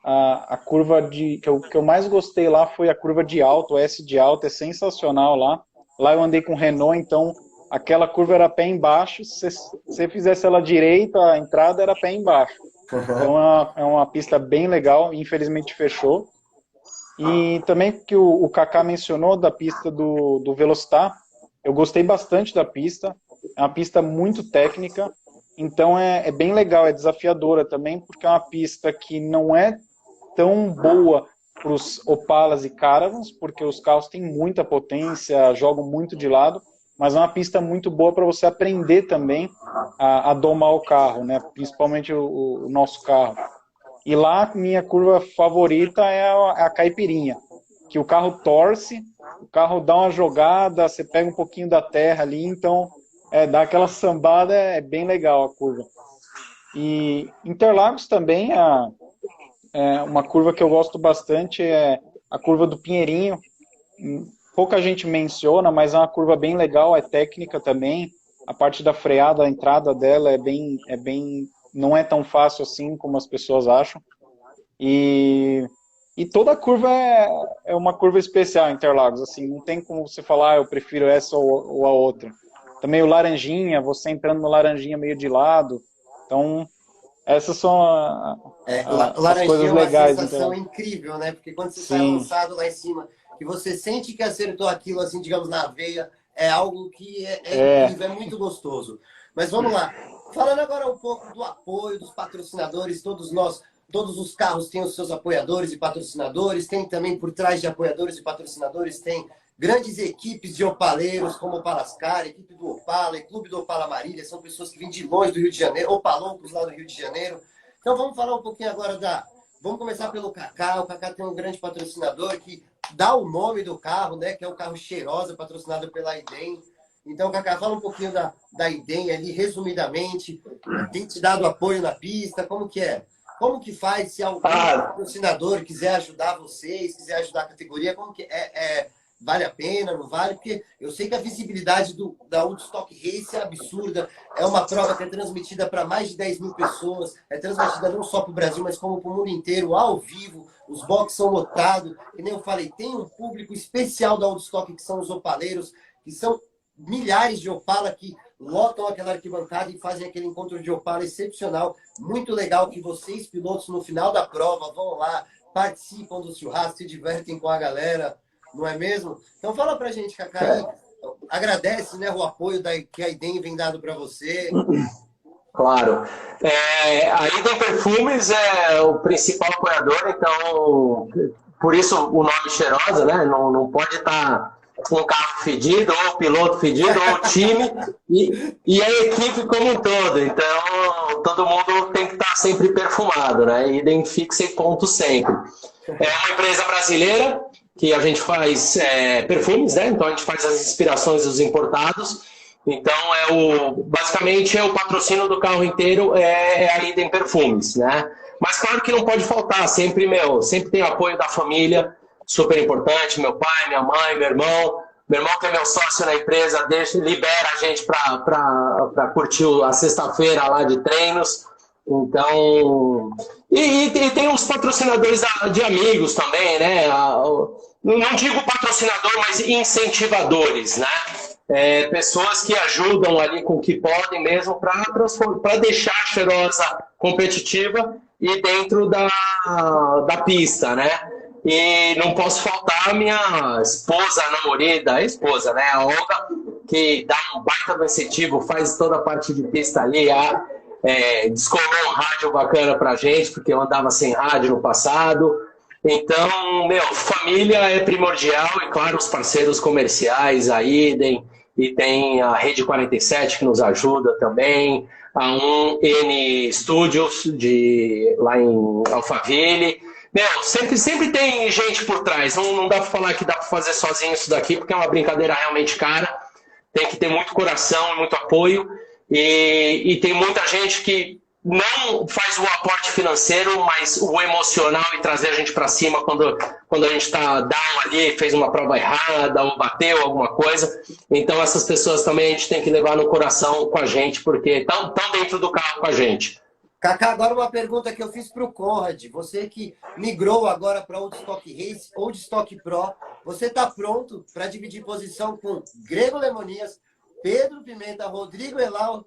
a curva que eu mais gostei lá foi a curva de alto, o S de alto, é sensacional lá. Lá eu andei com Renault, então aquela curva era pé embaixo, se você fizesse ela direita, a entrada era pé embaixo. Então é uma pista bem legal, infelizmente fechou. E também que o Kaká mencionou da pista do Velocitar, eu gostei bastante da pista, é uma pista muito técnica, então é bem legal, é desafiadora também, porque é uma pista que não é tão boa para os Opalas e Caravans, porque os carros têm muita potência, jogam muito de lado, mas é uma pista muito boa para você aprender também a domar o carro, né? Principalmente o nosso carro. E lá, minha curva favorita é a Caipirinha, que o carro torce, o carro dá uma jogada, você pega um pouquinho da terra ali, então dá aquela sambada, é bem legal a curva. E Interlagos também, uma curva que eu gosto bastante é a curva do Pinheirinho. Pouca gente menciona, mas é uma curva bem legal, é técnica também. A parte da freada, a entrada dela não é tão fácil assim como as pessoas acham. E toda a curva é uma curva especial em Interlagos, assim, não tem como você falar, eu prefiro essa ou a outra. Também o Laranjinha, você entrando no Laranjinha meio de lado, então essas são as Laranjinha coisas é uma legais. sensação incrível, né? Porque quando você sai Sim. lançado lá em cima, que você sente que acertou aquilo, assim, digamos, na veia, é algo que é incrível, é muito gostoso. Mas vamos lá. Falando agora um pouco do apoio dos patrocinadores, todos os carros têm os seus apoiadores e patrocinadores, tem também por trás de apoiadores e patrocinadores, tem grandes equipes de opaleiros, como o Opalascar, equipe do Opala, Clube do Opala Marília, são pessoas que vêm de longe do Rio de Janeiro, Opaloucos lá do Rio de Janeiro. Então vamos falar um pouquinho agora Vamos começar pelo Kaká. O Kaká tem um grande patrocinador que dá o nome do carro, né? Que é o carro Cheirosa, patrocinado pela Idem. Então, Kaká, fala um pouquinho da Idem ali, resumidamente. Tem te dado apoio na pista? Como que é? Como que faz se algum patrocinador quiser ajudar vocês, quiser ajudar a categoria? Como que vale a pena, não vale? Porque eu sei que a visibilidade da Woodstock Race é absurda. É uma prova que é transmitida para mais de 10 mil pessoas. É transmitida não só para o Brasil, mas como para o mundo inteiro, ao vivo. Os boxes são lotados. Que nem eu falei, tem um público especial da Woodstock, que são os opaleiros, que são milhares de Opala que lotam aquela arquibancada e fazem aquele encontro de Opala excepcional. Muito legal que vocês, pilotos, no final da prova, vão lá, participam do churrasco, se divertem com a galera. Não é mesmo? Então fala pra gente, Kaká, agradece, né, o apoio que a Idem vem dado para você. Claro. A Idem Perfumes é o principal apoiador, então, por isso o nome Cheirosa, né? Não pode estar um carro fedido, ou o piloto fedido, ou o time, e a equipe como um todo. Então, todo mundo tem que estar sempre perfumado, né? Idem fixa e ponto sempre. É uma empresa brasileira que a gente faz perfumes, né? Então a gente faz as inspirações dos importados. Então basicamente o patrocínio do carro inteiro é a Idem Perfumes, né? Mas claro que não pode faltar, sempre tem apoio da família, super importante, meu pai, minha mãe, meu irmão que é meu sócio na empresa, libera a gente para curtir a sexta-feira lá de treinos. Então, e tem uns patrocinadores de amigos também, né? Não digo patrocinador, mas incentivadores, né? Pessoas que ajudam ali com o que podem mesmo para deixar a Cheirosa competitiva e dentro da pista, né? E não posso faltar a minha esposa, esposa, né? A Olga, que dá um baita do incentivo, faz toda a parte de pista ali, descolou um rádio bacana pra gente, porque eu andava sem rádio no passado. Então, família é primordial, e claro, os parceiros comerciais, a Idem, e tem a Rede 47 que nos ajuda também, a 1N Studios lá em Alphaville. Sempre tem gente por trás, não dá pra falar que dá pra fazer sozinho isso daqui, porque é uma brincadeira realmente cara, tem que ter muito coração, muito apoio. E tem muita gente que não faz o aporte financeiro, mas o emocional e trazer a gente para cima quando a gente está down ali, fez uma prova errada ou bateu alguma coisa. Então essas pessoas também a gente tem que levar no coração com a gente, porque estão dentro do carro com a gente. Kaká, agora uma pergunta que eu fiz para o Conrad. Você que migrou agora para Woodstock Race, Woodstock Pro, você está pronto para dividir posição com Grego Lemonias, Pedro Pimenta, Rodrigo Elau,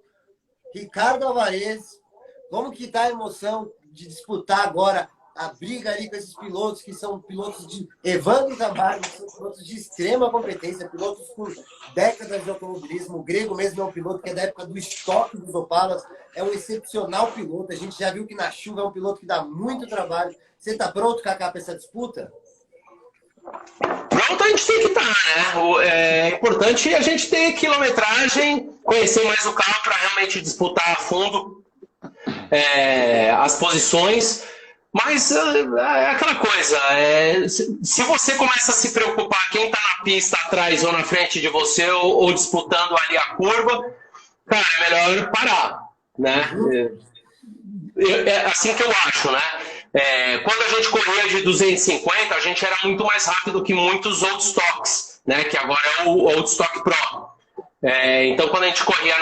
Ricardo Alvarez? Como que está a emoção de disputar agora a briga ali com esses pilotos que são pilotos de Evandro Camargo, que são pilotos de extrema competência, pilotos com décadas de automobilismo. O Grego mesmo é um piloto que é da época do estoque dos Opalas, é um excepcional piloto. A gente já viu que na chuva é um piloto que dá muito trabalho. Você está pronto, Kaká, para essa disputa? Pronto, a gente tem que estar, né? É importante a gente ter quilometragem, conhecer mais o carro para realmente disputar a fundo as posições. Mas é aquela coisa, se você começa a se preocupar quem está na pista atrás ou na frente de você ou disputando ali a curva, cara, é melhor parar, né? É assim que eu acho, né? Quando a gente corria de 250, a gente era muito mais rápido que muitos old stocks, né? Que agora é o Old Stock Pro. Então, quando a gente corria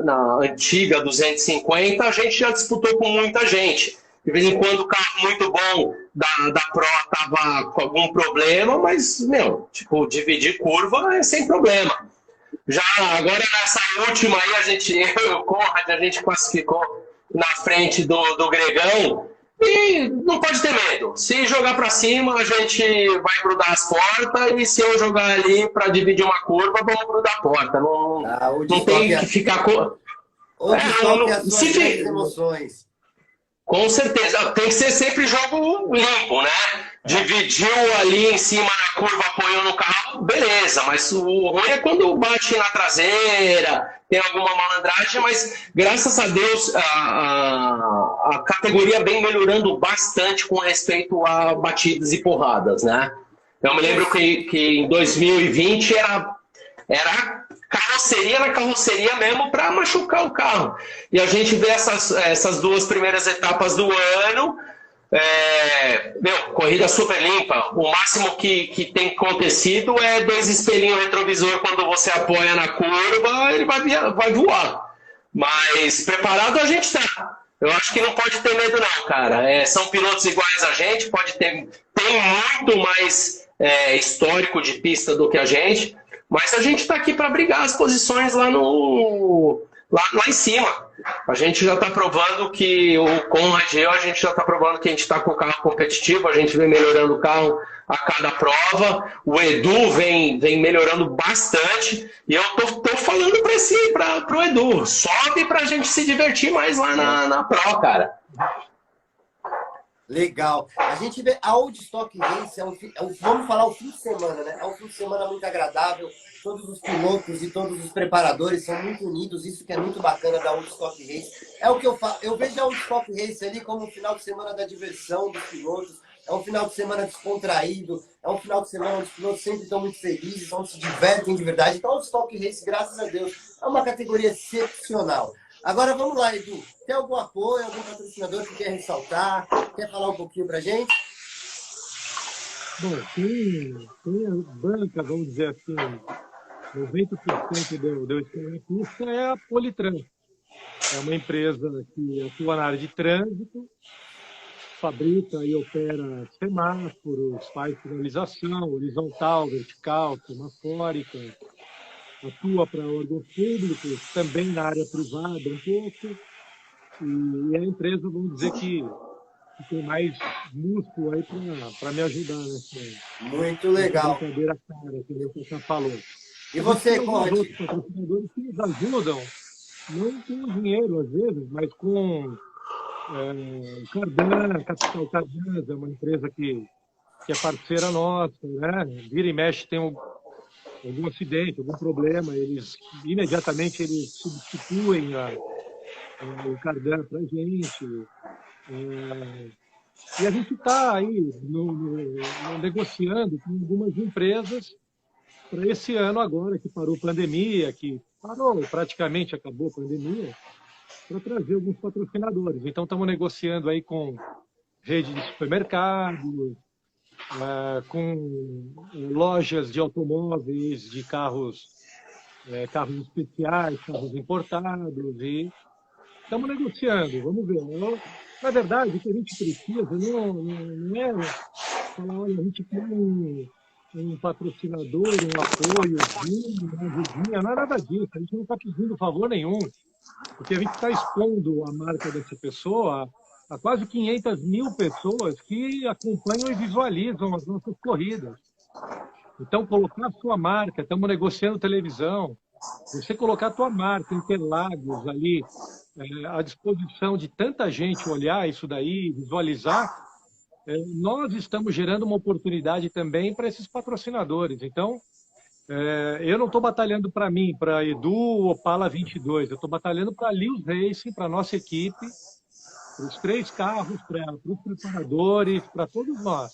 na antiga 250, a gente já disputou com muita gente. De vez em quando o carro muito bom da Pro tava com algum problema, mas, meu, tipo, dividir curva é sem problema. Já agora nessa última aí, eu e o Conrad, a gente classificou na frente do Gregão e não pode ter medo. Se jogar para cima, a gente vai grudar as portas e se eu jogar ali para dividir uma curva, vamos grudar a porta. Não tem que ficar com... Se fica... emoções. Com certeza, tem que ser sempre jogo limpo, né? Dividiu ali em cima na curva, apoiou no carro, beleza, mas o ruim é quando bate na traseira, tem alguma malandragem, mas graças a Deus a categoria vem melhorando bastante com respeito a batidas e porradas, né? Eu me lembro que em 2020 era carroceria na carroceria mesmo para machucar o carro. E a gente vê essas duas primeiras etapas do ano, corrida super limpa. O máximo que tem acontecido é 2 espelhinhos retrovisor quando você apoia na curva, ele vai voar. Mas preparado a gente tá. Eu acho que não pode ter medo não, cara. São pilotos iguais a gente, tem muito mais histórico de pista do que a gente. Mas a gente está aqui para brigar as posições lá em cima. A gente já está provando que o Conrad e eu, a gente já está provando que a gente está com o carro competitivo, a gente vem melhorando o carro a cada prova. O Edu vem melhorando bastante. E eu tô falando para o Edu, sobe para a gente se divertir mais lá na Pro, cara. Legal. A gente vê a Old Stock Race, vamos falar o fim de semana, né? É um fim de semana muito agradável. Todos os pilotos e todos os preparadores são muito unidos. Isso que é muito bacana da Old Stock Race. É o que eu falo. Eu vejo a Old Stock Race ali como um final de semana da diversão dos pilotos. É um final de semana descontraído. É um final de semana onde os pilotos sempre estão muito felizes, onde se divertem de verdade. Então, a Old Stock Race, graças a Deus, é uma categoria excepcional. Agora vamos lá, Edu. Tem algum apoio, algum patrocinador que quer ressaltar? Quer falar um pouquinho pra gente? Bom, tem a banca, vamos dizer assim, 90% do experiência é a Politran. É uma empresa que atua na área de trânsito, fabrica e opera semáforos, faz sinalização horizontal, vertical, semafórica, atua para órgãos públicos, também na área privada um pouco, e é a empresa, vamos dizer, que tem mais músculo aí para me ajudar nessa muito legal. Brincadeira cara, que você falou. E você, Conrad? Outros patrocinadores que nos ajudam, não com dinheiro às vezes, mas com Cardan, Capital Cardan, é uma empresa que é parceira nossa, né? Vira e mexe, tem algum acidente, algum problema, imediatamente eles substituem o Cardan para a gente. E a gente está aí negociando com algumas empresas para esse ano agora, que parou pandemia, praticamente acabou a pandemia, para trazer alguns patrocinadores. Então estamos negociando aí com rede de supermercados, com lojas de automóveis, de carros especiais, carros importados, e estamos negociando, vamos ver. Na verdade, o que a gente precisa não é falar, olha, a gente quer um patrocinador, um apoio, uma ajudinha, não é nada disso. A gente não está pedindo favor nenhum, porque a gente está expondo a marca dessa pessoa a quase 500 mil pessoas que acompanham e visualizam as nossas corridas. Então, colocar a sua marca, estamos negociando televisão, você colocar a tua marca em Interlagos ali, à disposição de tanta gente olhar isso daí, visualizar, nós estamos gerando uma oportunidade também para esses patrocinadores. Então, eu não estou batalhando para mim, para Edu Opala 22, eu estou batalhando para a Lewis Racing, para a nossa equipe, os 3 carros, para os preparadores, para todos nós.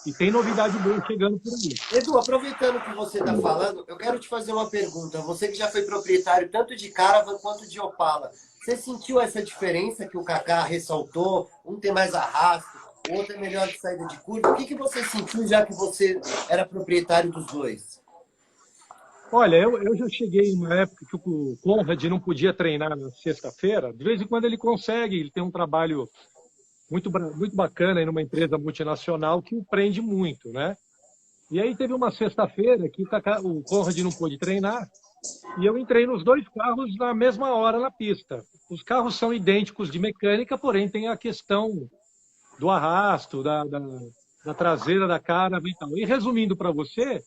E tem novidade boa chegando por aí. Edu, aproveitando que você está falando, eu quero te fazer uma pergunta. Você que já foi proprietário tanto de Caravan quanto de Opala, você sentiu essa diferença que o Kaká ressaltou? Um tem mais arrasto, o outro é melhor de saída de curva. O que você sentiu já que você era proprietário dos dois? Olha, eu já cheguei em uma época que o Conrad não podia treinar na sexta-feira. De vez em quando ele consegue, ele tem um trabalho muito bacana aí numa empresa multinacional que o prende muito, né? E aí teve uma sexta-feira que o Conrad não pôde treinar e eu entrei nos 2 carros na mesma hora na pista. Os carros são idênticos de mecânica, porém tem a questão do arrasto, da traseira da cara e tal. E resumindo para você,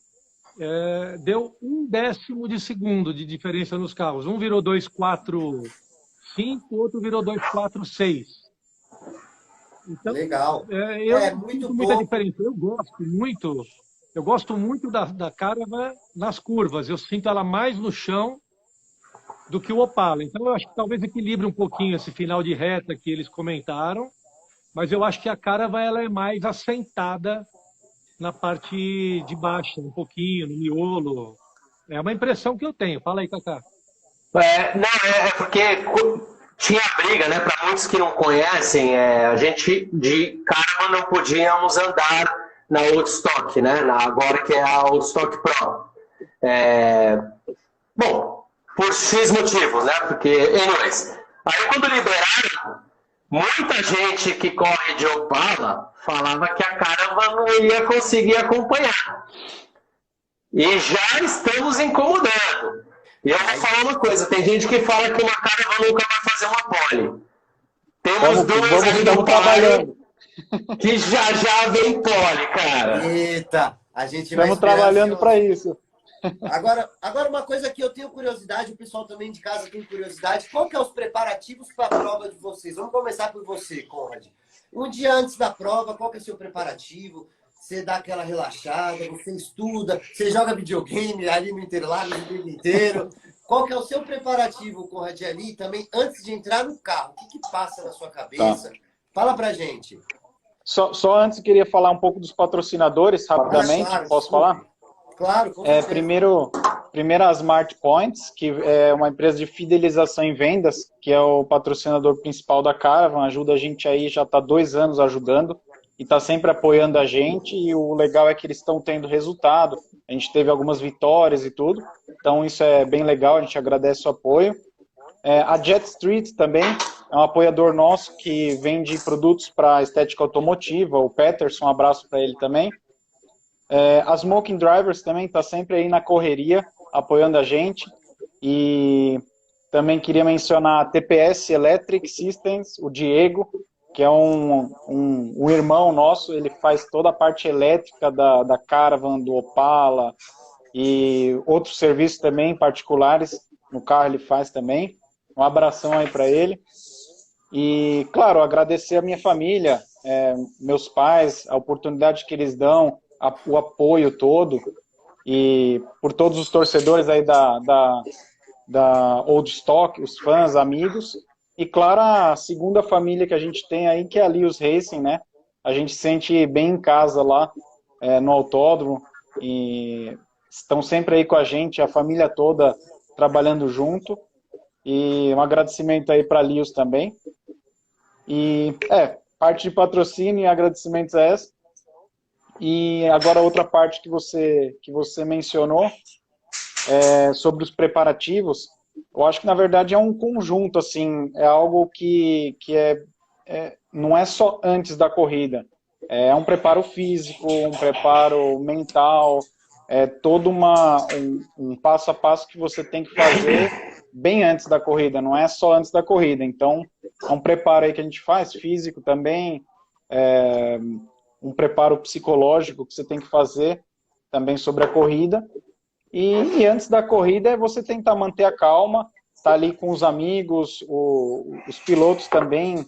deu 1/10 de segundo de diferença nos carros. Um virou 2,45, o outro virou 2,46. Então, Legal. eu Muito sinto muita pouco. diferença. Eu gosto muito da Caravan nas curvas. Eu sinto ela mais no chão do que o Opala. Então, eu acho que talvez equilibre um pouquinho esse final de reta que eles comentaram. Mas eu acho que a Caravan ela é mais assentada na parte de baixo, um pouquinho, no miolo. É uma impressão que eu tenho. Fala aí, Kaká. Não, é porque tinha briga, né? Para muitos que não conhecem, a gente de Caravan não podíamos andar na Woodstock, né? Agora que é a Woodstock Pro. Bom, por X motivos, né? Porque, anyways, aí quando liberaram, muita gente que corre de Opala falava que a Caravan não ia conseguir acompanhar. E já estamos incomodando. E eu vou falar uma coisa, tem gente que fala que uma Caravan nunca vai fazer uma pole. Temos duas aí no trabalhando que já vem pole, cara. Eita, a gente vai Estamos trabalhando para isso. Agora, uma coisa que eu tenho curiosidade, o pessoal também de casa tem curiosidade, qual que é os preparativos para a prova de vocês? Vamos começar por você, Conrad. Um dia antes da prova, qual que é o seu preparativo? Você dá aquela relaxada, você estuda, você joga videogame ali no Interlagos o dia inteiro. Qual que é o seu preparativo, Conrad, ali também antes de entrar no carro? O que passa na sua cabeça? Tá. Fala pra gente. Só antes eu queria falar um pouco dos patrocinadores, rapidamente. Claro, Posso desculpe. falar? Claro, com certeza. Primeiro a Smart Points, que é uma empresa de fidelização em vendas, que é o patrocinador principal da Caravan, ajuda a gente aí, já está 2 anos ajudando, e está sempre apoiando a gente, e o legal é que eles estão tendo resultado, a gente teve algumas vitórias e tudo, então isso é bem legal, a gente agradece o apoio. A Jet Street também é um apoiador nosso que vende produtos para estética automotiva, o Peterson, um abraço para ele também. A Smoking Drivers também está sempre aí na correria, apoiando a gente. E também queria mencionar a TPS Electric Systems, o Diego, que é um irmão nosso, ele faz toda a parte elétrica da Caravan, do Opala e outros serviços também particulares, no carro ele faz também. Um abração aí para ele. E, claro, agradecer a minha família, meus pais, a oportunidade que eles dão, o apoio todo, e por todos os torcedores aí da Old Stock, os fãs, amigos, e claro, a segunda família que a gente tem aí, que é a Lios Racing, né? A gente se sente bem em casa lá, no autódromo, e estão sempre aí com a gente, a família toda trabalhando junto, e um agradecimento aí para a Lios também. E, parte de patrocínio e agradecimentos a essa. E agora outra parte que você mencionou, sobre os preparativos, eu acho que na verdade é um conjunto, assim, é algo que não é só antes da corrida, é um preparo físico, um preparo mental, todo um passo a passo que você tem que fazer bem antes da corrida, não é só antes da corrida, então é um preparo aí que a gente faz, físico também, um preparo psicológico que você tem que fazer também sobre a corrida. E antes da corrida é você tentar manter a calma, estar ali com os amigos, os pilotos também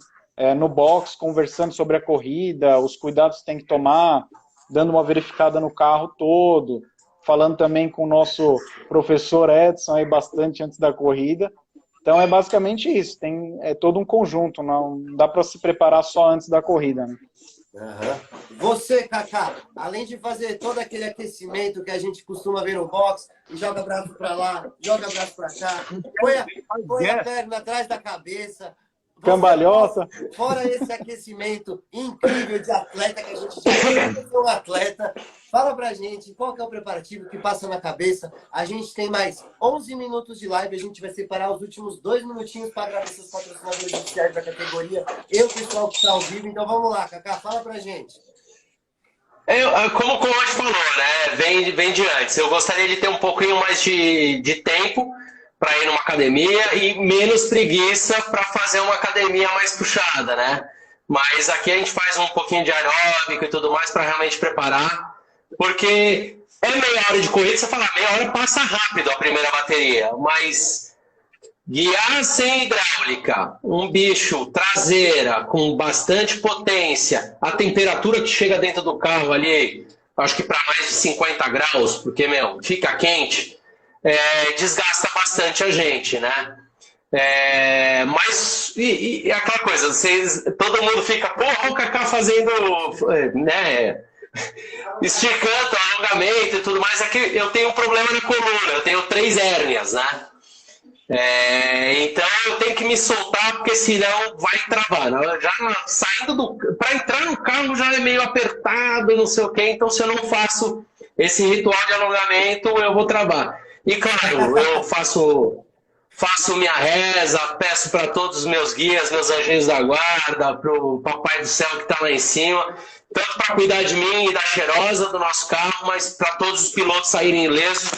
no box, conversando sobre a corrida, os cuidados que tem que tomar, dando uma verificada no carro todo, falando também com o nosso professor Edson aí bastante antes da corrida. Então é basicamente isso, é todo um conjunto, não dá para se preparar só antes da corrida, né? Aham. Você, Kaká, além de fazer todo aquele aquecimento que a gente costuma ver no box, joga braço para lá, joga braço para cá, põe a perna atrás da cabeça. Cambalhota. Fora esse aquecimento incrível de atleta que a gente já tem um atleta, fala pra gente qual que é o preparativo que passa na cabeça. A gente tem mais 11 minutos de live, a gente vai separar os últimos 2 minutinhos para agradecer os patrocinadores oficiais da categoria e o pessoal que está ao vivo. Então vamos lá, Kaká, fala pra gente. Como o coach falou, né? Vem de antes. Eu gostaria de ter um pouquinho mais de tempo para ir numa academia e menos preguiça para fazer uma academia mais puxada, né? Mas aqui a gente faz um pouquinho de aeróbico e tudo mais para realmente preparar, porque é meia hora de corrida, você fala, meia hora passa rápido a primeira bateria, mas guiar sem hidráulica, um bicho traseira com bastante potência, a temperatura que chega dentro do carro ali, acho que para mais de 50 graus, porque, fica quente, desgasta bastante a gente, né? Mas e aquela coisa, todo mundo fica, porra, o Kaká fazendo, né, esticando alongamento e tudo mais. É que eu tenho um problema na coluna, eu tenho 3 hérnias, né? Então eu tenho que me soltar, porque senão vai travar. Já saindo para entrar no carro já é meio apertado, não sei o quê. Então se eu não faço esse ritual de alongamento, eu vou travar. E claro, eu faço minha reza, peço para todos os meus guias, meus anjinhos da guarda, para o Papai do Céu que está lá em cima, tanto para cuidar de mim e da cheirosa do nosso carro, mas para todos os pilotos saírem ilesos,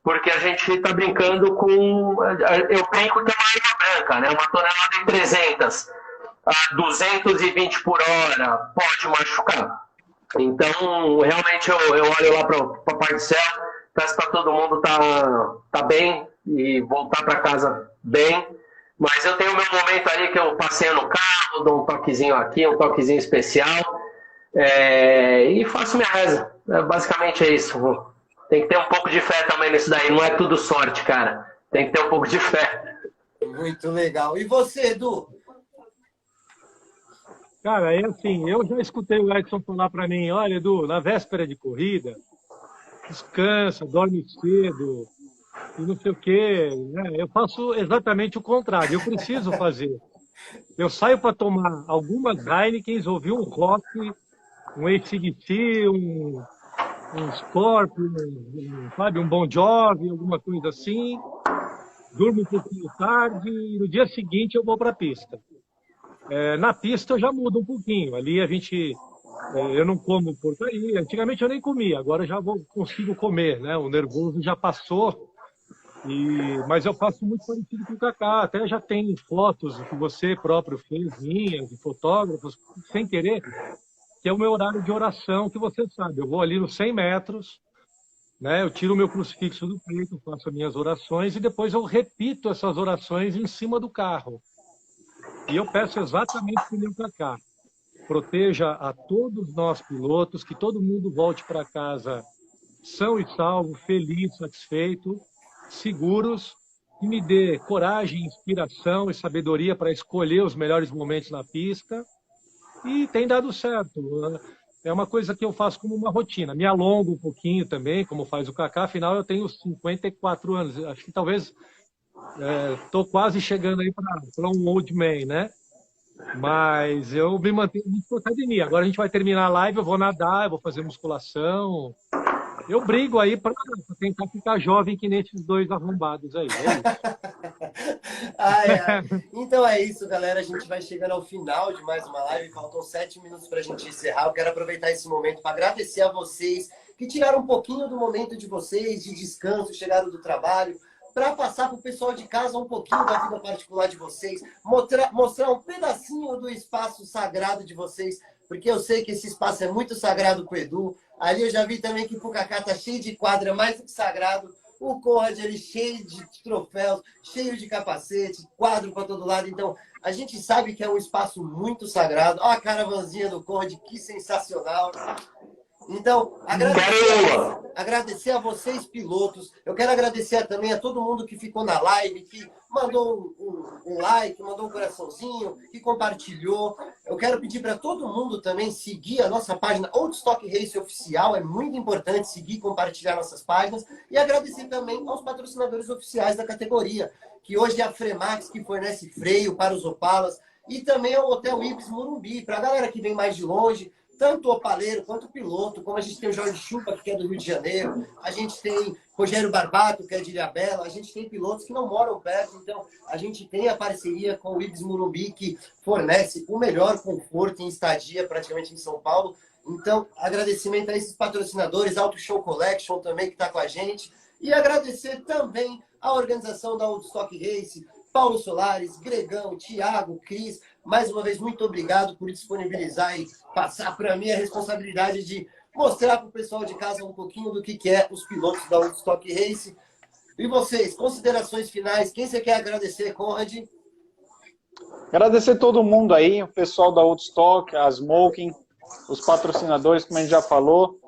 porque a gente está brincando com... Eu brinco que é uma arma branca, né? Uma tonelada em 300 a 220 por hora pode machucar. Então, realmente, eu olho lá para o Papai do Céu, peço para todo mundo tá bem e voltar para casa bem. Mas eu tenho o meu momento ali que eu passeio no carro, dou um toquezinho aqui, um toquezinho especial, e faço minha reza. Basicamente é isso. Tem que ter um pouco de fé também nisso daí. Não é tudo sorte, cara. Tem que ter um pouco de fé. Muito legal. E você, Edu? Cara, é assim, eu já escutei o Edson falar para mim, olha, Edu, na véspera de corrida, descansa, dorme cedo e não sei o quê, né? Eu faço exatamente o contrário, eu preciso fazer. Eu saio para tomar algumas Heinekens, ouvir um rock, um AC/DC, um Scorpion, sabe, um Bon Jovi, alguma coisa assim, durmo um pouquinho tarde e no dia seguinte eu vou para a pista. Na pista eu já mudo um pouquinho, ali eu não como porcaria. Antigamente eu nem comia, agora eu já consigo comer, né? O nervoso já passou. Mas eu faço muito parecido com o Kaká. Até já tem fotos que você próprio fez, minhas, de fotógrafos, sem querer, que é o meu horário de oração, que você sabe. Eu vou ali nos 100 metros, né? Eu tiro o meu crucifixo do peito, faço as minhas orações e depois eu repito essas orações em cima do carro. E eu peço exatamente como o Kaká. Proteja a todos nós pilotos, que todo mundo volte para casa são e salvo, feliz, satisfeito, seguros, e me dê coragem, inspiração e sabedoria para escolher os melhores momentos na pista. E tem dado certo. É uma coisa que eu faço como uma rotina. Me alongo um pouquinho também, como faz o Kaká. Afinal, eu tenho 54 anos. Acho que talvez estou quase chegando aí para um old man, né? Mas eu me mantenho muito na academia. Agora a gente vai terminar a live, eu vou nadar, eu vou fazer musculação. Eu brigo aí para tentar ficar jovem que nem esses 2 arrombados aí. Então é isso, galera. A gente vai chegando ao final de mais uma live. Faltam 7 minutos para a gente encerrar. Eu quero aproveitar esse momento para agradecer a vocês que tiraram um pouquinho do momento de vocês, de descanso, chegaram do trabalho, para passar para o pessoal de casa um pouquinho da vida particular de vocês, mostrar um pedacinho do espaço sagrado de vocês, porque eu sei que esse espaço é muito sagrado para o Edu. Ali eu já vi também que o Kaká tá cheio de quadra, mais do que sagrado. O Conrad ali cheio de troféus, cheio de capacete, quadro para todo lado. Então, a gente sabe que é um espaço muito sagrado. Olha a caravanzinha do Conrad, que sensacional. Então, Quero agradecer a vocês, pilotos. Eu quero agradecer também a todo mundo que ficou na live, que mandou um like, mandou um coraçãozinho, que compartilhou. Eu quero pedir para todo mundo também seguir a nossa página Old Stock Race Oficial. É muito importante seguir e compartilhar nossas páginas. E agradecer também aos patrocinadores oficiais da categoria, que hoje é a Fremax, que fornece freio para os Opalas, e também ao Hotel Ibis Morumbi, para a galera que vem mais de longe, tanto o opaleiro quanto o piloto, como a gente tem o Jorge Chupa, que é do Rio de Janeiro, a gente tem Rogério Barbato, que é de Ilhabela, a gente tem pilotos que não moram perto, então a gente tem a parceria com o Ibis Morumbi, que fornece o melhor conforto em estadia praticamente em São Paulo. Então, agradecimento a esses patrocinadores, Auto Show Collection também, que está com a gente, e agradecer também a organização da Old Stock Race, Paulo Solares, Gregão, Thiago, Cris, mais uma vez, muito obrigado por disponibilizar e passar para mim a responsabilidade de mostrar para o pessoal de casa um pouquinho do que é os pilotos da Old Stock Race. E vocês, considerações finais, quem você quer agradecer, Conrad? Agradecer todo mundo aí, o pessoal da Old Stock, a Smoking, os patrocinadores, como a gente já falou,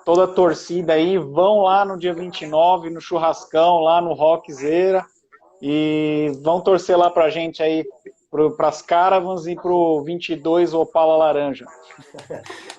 toda a torcida aí, vão lá no dia 29, no churrascão, lá no Rockzeira, e vão torcer lá pra gente aí, para as Caravans e pro 22 Opala Laranja.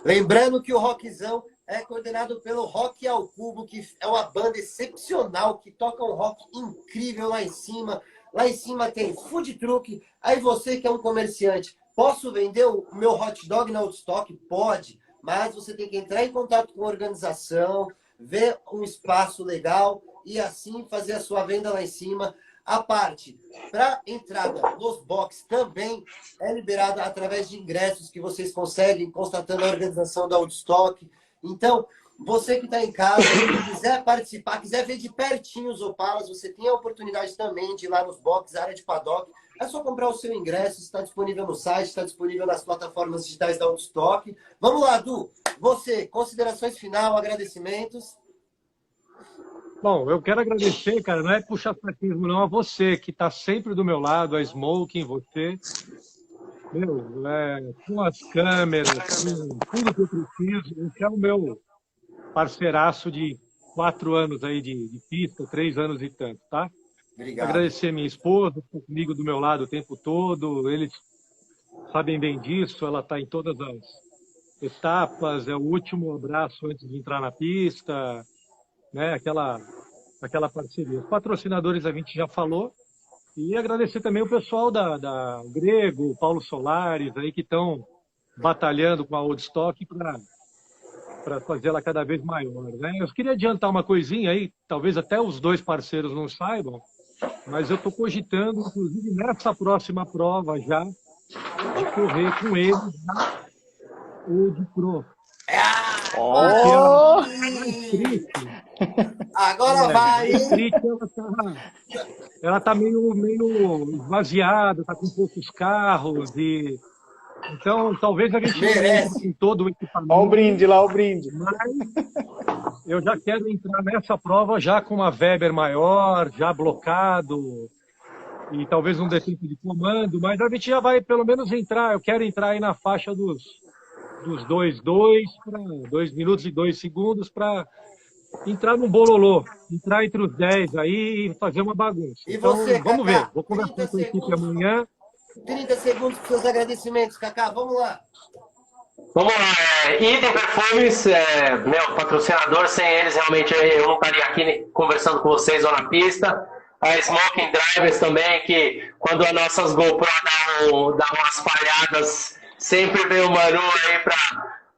Lembrando que o Rockzão é coordenado pelo Rock ao Cubo, que é uma banda excepcional, que toca um rock incrível lá em cima. Lá em cima tem food truck. Aí você que é um comerciante, posso vender o meu hot dog na Old Stock? Pode, mas você tem que entrar em contato com a organização, ver um espaço legal e assim fazer a sua venda lá em cima. A parte para entrada nos boxes também é liberada através de ingressos que vocês conseguem, constatando a organização da Old Stock. Então, você que está em casa, que quiser participar, quiser ver de pertinho os Opalas, você tem a oportunidade também de ir lá nos boxes, área de paddock. É só comprar o seu ingresso, está disponível no site, está disponível nas plataformas digitais da Old Stock. Vamos lá, Du. Você, considerações final, agradecimentos. Bom, eu quero agradecer, cara, não é puxar saquismo, não, a você, que está sempre do meu lado, a Smoking, você, meu, com as câmeras, com tudo que eu preciso, você é o meu parceiraço de 4 anos aí de pista, 3 anos e tanto, tá? Obrigado. Agradecer minha esposa, que está comigo do meu lado o tempo todo, eles sabem bem disso, ela está em todas as etapas, é o último abraço antes de entrar na pista, né, aquela parceria. Os patrocinadores a gente já falou, e agradecer também o pessoal da Grego, Paulo Solares, aí que estão batalhando com a Old Stock para fazer ela cada vez maior, né? Eu queria adiantar uma coisinha aí, talvez até os dois parceiros não saibam, mas eu estou cogitando, inclusive nessa próxima prova já, de correr com eles na Old Pro. Oh! Agora vai! Ela tá meio esvaziada, tá com poucos carros e então talvez a gente Merece. não entre com todo o equipamento. Olha o brinde lá, o brinde. Mas eu já quero entrar nessa prova já com uma Weber maior, já blocado e talvez um defeito de comando, mas a gente já vai pelo menos entrar. Eu quero entrar aí na faixa dos 2:2 para 2 minutos e 2 segundos para entrar no bololô, entrar entre os 10 aí e fazer uma bagunça. E então, você, vamos Cacá, ver. Vou conversar 30 com a equipe segundos. amanhã. 30 segundos para os seus agradecimentos, Cacá. Vamos lá. Vamos lá, Idem Perfumes, meu patrocinador, sem eles realmente eu não estaria aqui conversando com vocês ou na pista. A Smoking Drivers também, que quando as nossas GoPro dão umas falhadas, sempre vem o Manu aí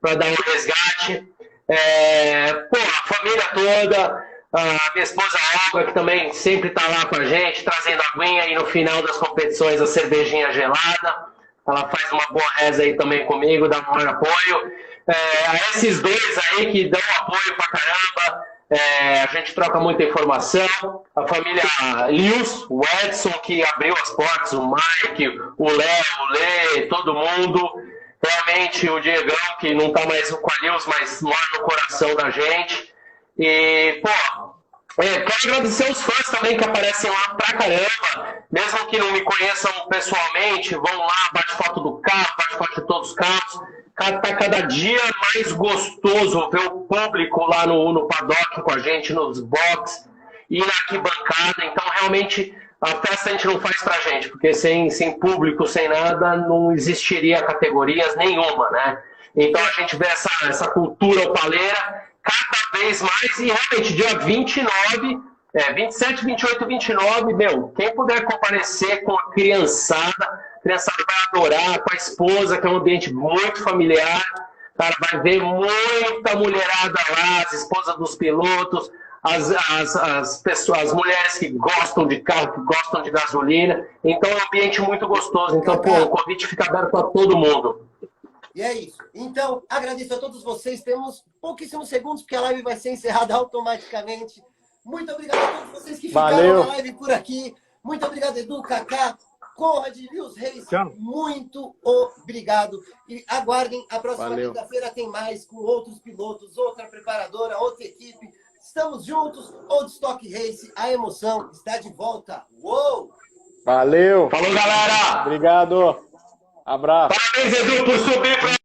para dar um resgate. A família toda, a minha esposa Olga, que também sempre está lá com a gente, trazendo aguinha e no final das competições a cervejinha gelada. Ela faz uma boa reza aí também comigo, dá um maior apoio. A esses dois aí que dão apoio pra caramba, a gente troca muita informação. A família Lewis, o Edson, que abriu as portas, o Mike, o Léo, o Lê, todo mundo. Realmente o Diegão, que não tá mais com a Lewis, mas mora no coração da gente. E, Quero agradecer os fãs também que aparecem lá pra caramba, mesmo que não me conheçam pessoalmente, vão lá, bate foto do carro, bate foto de todos os carros. Tá cada dia mais gostoso ver o público lá no paddock com a gente, nos box e na arquibancada. Então, realmente, a festa a gente não faz pra gente, porque sem público, sem nada, não existiria categorias nenhuma, né? Então, a gente vê essa cultura opaleira cada vez mais, e realmente, dia 29, 27, 28 e 29, meu, quem puder comparecer com a criançada vai adorar, com a esposa, que é um ambiente muito familiar, cara, vai ver muita mulherada lá, as esposas dos pilotos, as pessoas, as mulheres que gostam de carro, que gostam de gasolina, então é um ambiente muito gostoso, então, pô, o convite fica aberto para todo mundo. E é isso. Então, agradeço a todos vocês. Temos pouquíssimos segundos, porque a live vai ser encerrada automaticamente. Muito obrigado a todos vocês que ficaram na live por aqui. Muito obrigado, Edu, Kaká, Conrad, Lewis Reis. Tchau. Muito obrigado. E aguardem, a próxima Valeu. quinta-feira tem mais, com outros pilotos, outra preparadora, outra equipe. Estamos juntos. Old Stock Race, a emoção está de volta. Uou! Valeu. Falou, galera! Obrigado. Abraço. Parabéns, Edu, por subir para